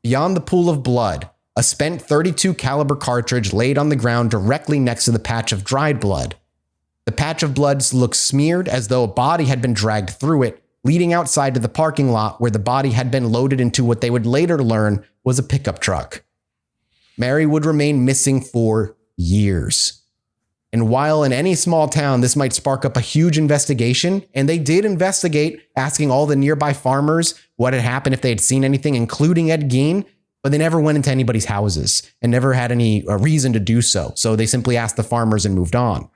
Beyond the pool of blood, a spent .32 caliber cartridge laid on the ground directly next to the patch of dried blood. The patch of blood looked smeared as though a body had been dragged through it, leading outside to the parking lot where the body had been loaded into what they would later learn was a pickup truck. Mary would remain missing for years. And while in any small town this might spark up a huge investigation, and they did investigate, asking all the nearby farmers what had happened if they had seen anything, including Ed Gein, but they never went into anybody's houses and never had any reason to do so. So they simply asked the farmers and moved on.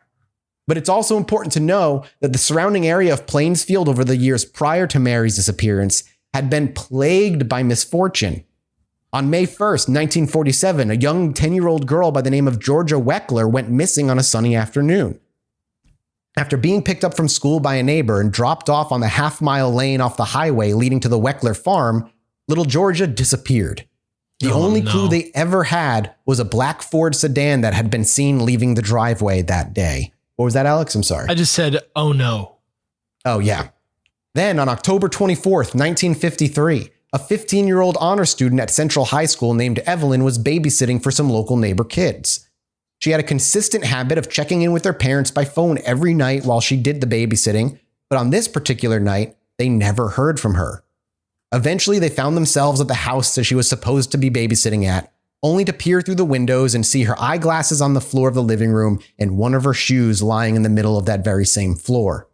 But it's also important to know that the surrounding area of Plainfield over the years prior to Mary's disappearance had been plagued by misfortune. On May 1st, 1947, a young 10-year-old girl by the name of Georgia Weckler went missing on a sunny afternoon. After being picked up from school by a neighbor and dropped off on the half-mile lane off the highway leading to the Weckler farm, little Georgia disappeared. The only clue they ever had was a black Ford sedan that had been seen leaving the driveway that day. What was that, Alex? I'm sorry. I just said, oh no. Oh, yeah. Then on October 24th, 1953, a 15-year-old honor student at Central High School named Evelyn was babysitting for some local neighbor kids. She had a consistent habit of checking in with her parents by phone every night while she did the babysitting, but on this particular night, they never heard from her. Eventually, they found themselves at the house that she was supposed to be babysitting at, only to peer through the windows and see her eyeglasses on the floor of the living room and one of her shoes lying in the middle of that very same floor.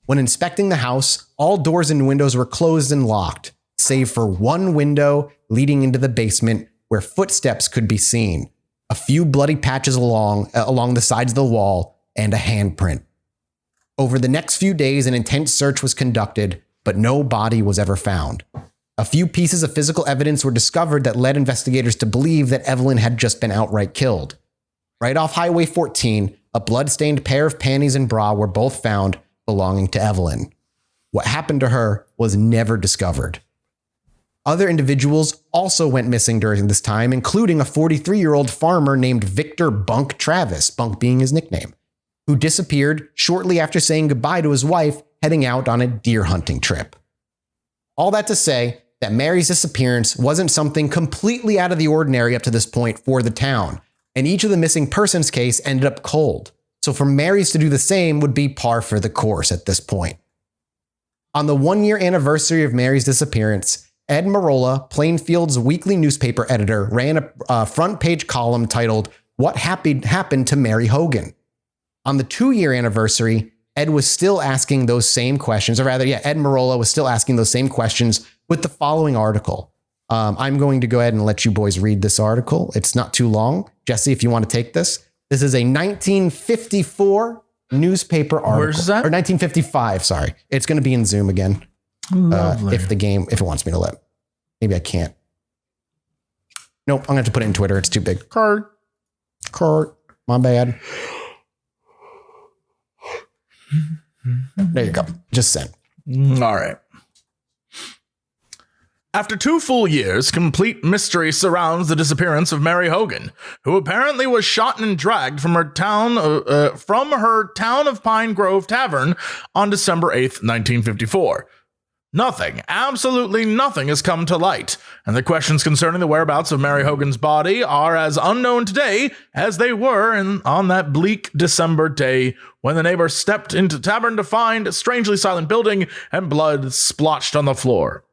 When inspecting the house, all doors and windows were closed and locked, save for one window leading into the basement where footsteps could be seen, a few bloody patches along the sides of the wall, and a handprint. Over the next few days, an intense search was conducted, but no body was ever found. A few pieces of physical evidence were discovered that led investigators to believe that Evelyn had just been outright killed. Right off Highway 14, a blood-stained pair of panties and bra were both found belonging to Evelyn. What happened to her was never discovered. Other individuals also went missing during this time, including a 43-year-old farmer named Victor Bunk Travis, Bunk being his nickname, who disappeared shortly after saying goodbye to his wife, heading out on a deer hunting trip. All that to say that Mary's disappearance wasn't something completely out of the ordinary up to this point for the town, and each of the missing persons case ended up cold. So for Mary's to do the same would be par for the course at this point. On the 1-year anniversary of Mary's disappearance, Ed Marola, Plainfield's weekly newspaper editor, ran a front page column titled, "What Happened to Mary Hogan?" On the 2-year anniversary, Ed was still asking those same questions, or rather, Ed Marola was still asking those same questions with the following article. I'm going to go ahead and let you boys read this article. It's not too long. Jesse, if you want to take this. This is a 1954 newspaper article. Where's that? Or 1955, sorry. It's going to be in Zoom again. If it wants me to let. Maybe I can't. Nope, I'm going to have to put it in Twitter. It's too big. Kurt. My bad. There you go. Just sent. All right. After 2 full years, complete mystery surrounds the disappearance of Mary Hogan, who apparently was shot and dragged from her town of Pine Grove Tavern on December 8th, 1954. Nothing, absolutely nothing has come to light, and the questions concerning the whereabouts of Mary Hogan's body are as unknown today as they were on that bleak December day when the neighbor stepped into the tavern to find a strangely silent building and blood splotched on the floor.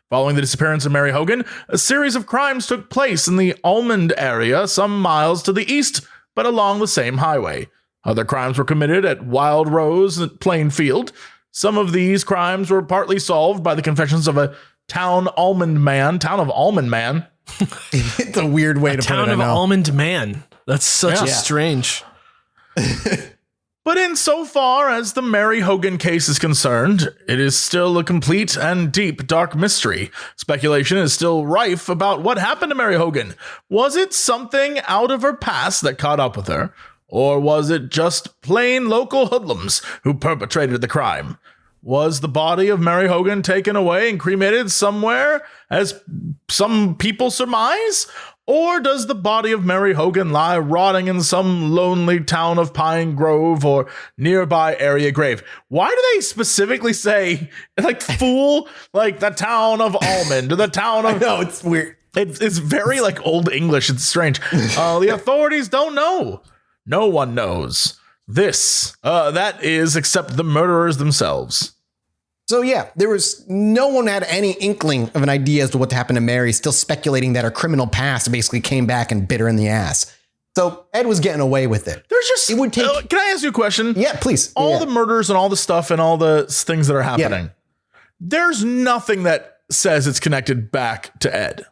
Following the disappearance of Mary Hogan, a series of crimes took place in the Almond area some miles to the east, but along the same highway. Other crimes were committed at Wild Rose at Plainfield. Some of these crimes were partly solved by the confessions of a town of Almond Man. It's a weird way to put it. Town of Almond Man. That's such a strange. But insofar as the Mary Hogan case is concerned, it is still a complete and deep dark mystery. Speculation is still rife about what happened to Mary Hogan. Was it something out of her past that caught up with her? Or was it just plain local hoodlums who perpetrated the crime? Was the body of Mary Hogan taken away and cremated somewhere, as some people surmise? Or does the body of Mary Hogan lie rotting in some lonely town of Pine Grove or nearby area grave? Why do they specifically say, like, the town of Almond, or the town of... No, it's weird. It's very, like, Old English. It's strange. The authorities don't know. No one knows. That is, except the murderers themselves. So yeah, no one had any inkling of an idea as to what happened to Mary, still speculating that her criminal past basically came back and bit her in the ass. So Ed was getting away with it. It would take... can I ask you a question? Yeah, please. All the murders and all the stuff and all the things that are happening, there's nothing that says it's connected back to Ed.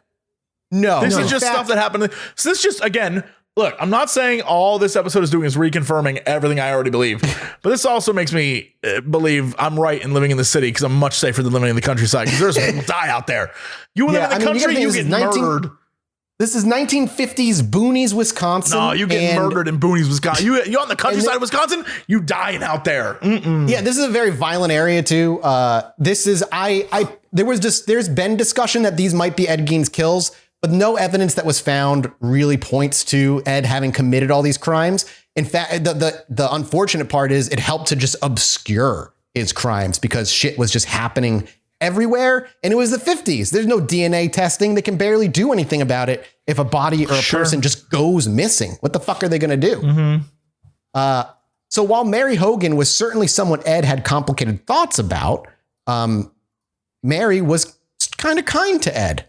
No. This is just stuff that happened. So this just, again... Look, I'm not saying all this episode is doing is reconfirming everything I already believe, but this also makes me believe I'm right in living in the city because I'm much safer than living in the countryside because there's people die out there. You live in the country, you get murdered. This is 1950s Boonies, Wisconsin. No, you get murdered in Boonies, Wisconsin. You on the countryside of Wisconsin, you dying out there. Yeah, this is a very violent area too. There's been discussion that these might be Ed Gein's kills, but no evidence that was found really points to Ed having committed all these crimes. In fact, the unfortunate part is it helped to just obscure his crimes because shit was just happening everywhere. And it was the 50s. There's no DNA testing. They can barely do anything about it if a body or a person just goes missing. What the fuck are they going to do? So while Mary Hogan was certainly someone Ed had complicated thoughts about, Mary was kind of kind to Ed.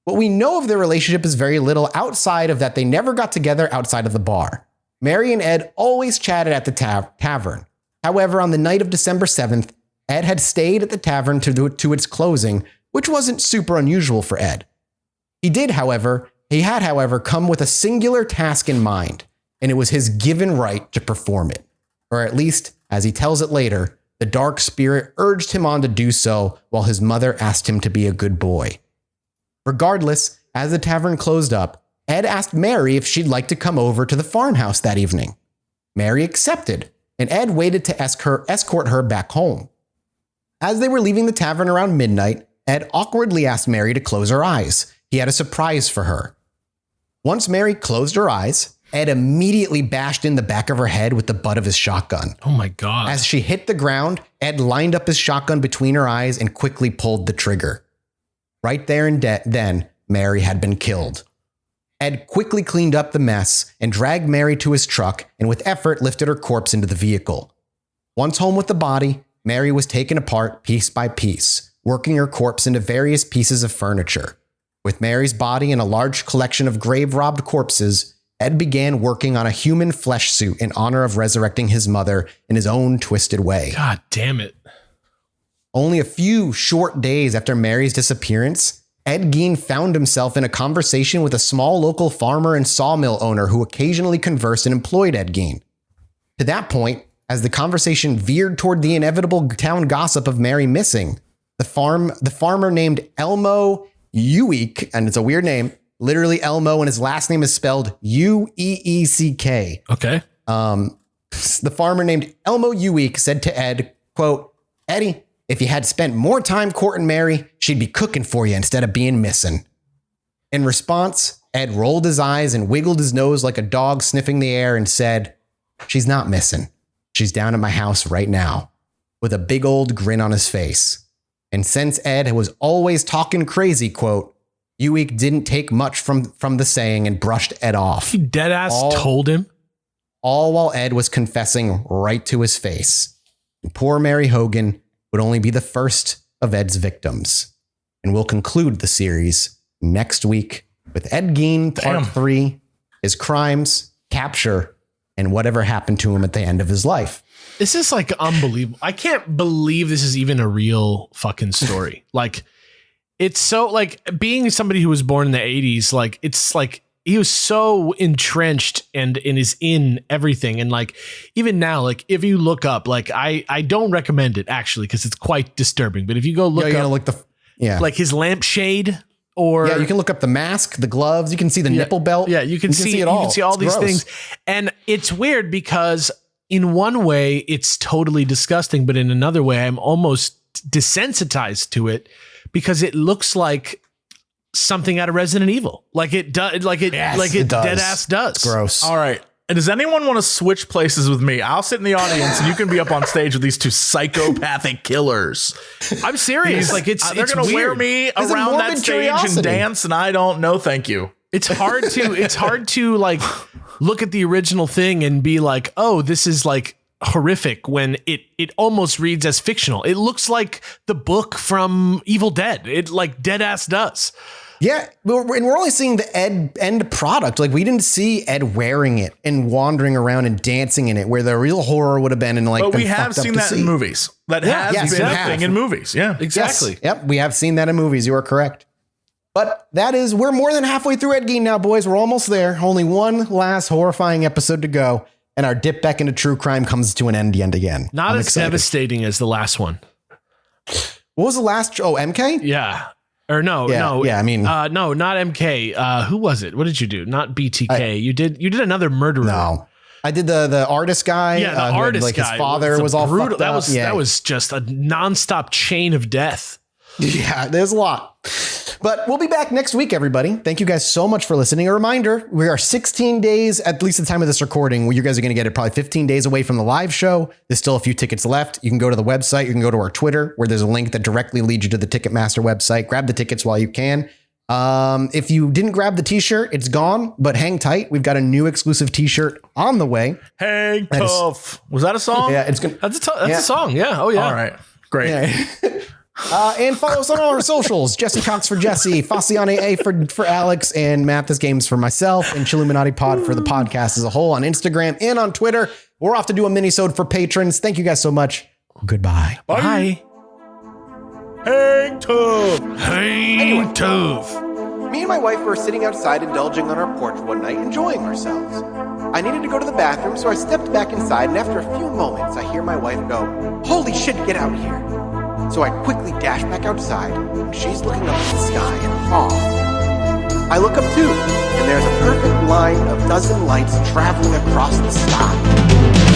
What we know of their relationship is very little outside of that they never got together outside of the bar. Mary and Ed always chatted at the tavern. However, on the night of December 7th, Ed had stayed at the tavern to its closing, which wasn't super unusual for Ed. He had, however, come with a singular task in mind, and it was his given right to perform it. Or at least, as he tells it later, the dark spirit urged him on to do so while his mother asked him to be a good boy. Regardless, as the tavern closed up, Ed asked Mary if she'd like to come over to the farmhouse that evening. Mary accepted, and Ed waited to escort her back home. As they were leaving the tavern around midnight, Ed awkwardly asked Mary to close her eyes. He had a surprise for her. Once Mary closed her eyes, Ed immediately bashed in the back of her head with the butt of his shotgun. Oh my God. As she hit the ground, Ed lined up his shotgun between her eyes and quickly pulled the trigger. Right there and then, Mary had been killed. Ed quickly cleaned up the mess and dragged Mary to his truck and with effort lifted her corpse into the vehicle. Once home with the body, Mary was taken apart piece by piece, working her corpse into various pieces of furniture. With Mary's body and a large collection of grave-robbed corpses, Ed began working on a human flesh suit in honor of resurrecting his mother in his own twisted way. God damn it. Only a few short days after Mary's disappearance, Ed Gein found himself in a conversation with a small local farmer and sawmill owner who occasionally conversed and employed Ed Gein. To that point, as the conversation veered toward the inevitable town gossip of Mary missing, the farmer named Elmo Uweek, and it's a weird name, literally Elmo, and his last name is spelled Ueeck. Okay. The farmer named Elmo Uweek said to Ed, quote, "Eddie, if you had spent more time courting Mary, she'd be cooking for you instead of being missing." In response, Ed rolled his eyes and wiggled his nose like a dog sniffing the air and said, "She's not missing. She's down at my house right now," with a big old grin on his face. And since Ed was always talking crazy, quote, Uweek didn't take much from the saying and brushed Ed off. He dead ass told him. All while Ed was confessing right to his face. And poor Mary Hogan would only be the first of Ed's victims. And we'll conclude the series next week with Ed Gein Part 3, his crimes, capture, and whatever happened to him at the end of his life. This is like unbelievable. I can't believe this is even a real fucking story. Like, it's so, like, being somebody who was born in the 80s, like, it's like he was so entrenched and is in everything. And like, even now, like, if you look up, like, I don't recommend it actually, because it's quite disturbing. But if you go look up like his lampshade, or you can look up the mask, the gloves, you can see the nipple belt. Yeah, you can see it all. You can see all these things. And it's weird because in one way it's totally disgusting, but in another way I'm almost desensitized to it because it looks like something out of Resident Evil. Like it does, like it dead ass does. It's gross. All right. And does anyone want to switch places with me? I'll sit in the audience and you can be up on stage with these two psychopathic killers. I'm serious. Like they're going to wear me around that stage and dance, and I don't know. Thank you. It's hard to like look at the original thing and be like, oh, this is like horrific, when it almost reads as fictional. It looks like the book from Evil Dead. It like dead ass does. Yeah, and we're only seeing the Ed end product. Like, we didn't see Ed wearing it and wandering around and dancing in it, where the real horror would have been. And like, but we have seen that in movies. That has been a thing in movies. Yeah, exactly. Yes. Yep, we have seen that in movies. You are correct. But we're more than halfway through Ed Gein now, boys. We're almost there. Only one last horrifying episode to go, and our dip back into true crime comes to an end yet again. Not as devastating as the last one. What was the last? Oh, MK? Yeah. Or no. Yeah, I mean, no, not MK. Who was it? What did you do? Not BTK. You did another murderer. No, I did the artist guy. Yeah, the artist guy. His father was all brutal. That was just a nonstop chain of death. Yeah, there's a lot. But we'll be back next week, everybody. Thank you guys so much for listening. A reminder, we are 16 days, at least at the time of this recording, where you guys are going to get it probably 15 days away from the live show. There's still a few tickets left. You can go to the website. You can go to our Twitter, where there's a link that directly leads you to the Ticketmaster website. Grab the tickets while you can. If you didn't grab the t-shirt, it's gone, but hang tight. We've got a new exclusive t-shirt on the way. Hang tough. Was that a song? Yeah, it's gonna. That's a song. Yeah. Oh, yeah. All right. Great. Yeah. And follow us on all our socials. Jesse Cox for Jesse, Fascination A for Alex, and Mathis Games for myself, and Chilluminati Pod for the podcast as a whole on Instagram and on Twitter. We're off to do a mini-sode for patrons. Thank you guys so much. Goodbye. Bye. Hang tough. Hang tough. Me and my wife were sitting outside indulging on our porch one night, enjoying ourselves. I needed to go to the bathroom, so I stepped back inside, and after a few moments, I hear my wife go, "Holy shit, get out here." So I quickly dash back outside, and she's looking up at the sky in awe. I look up too, and there's a perfect line of dozen lights traveling across the sky.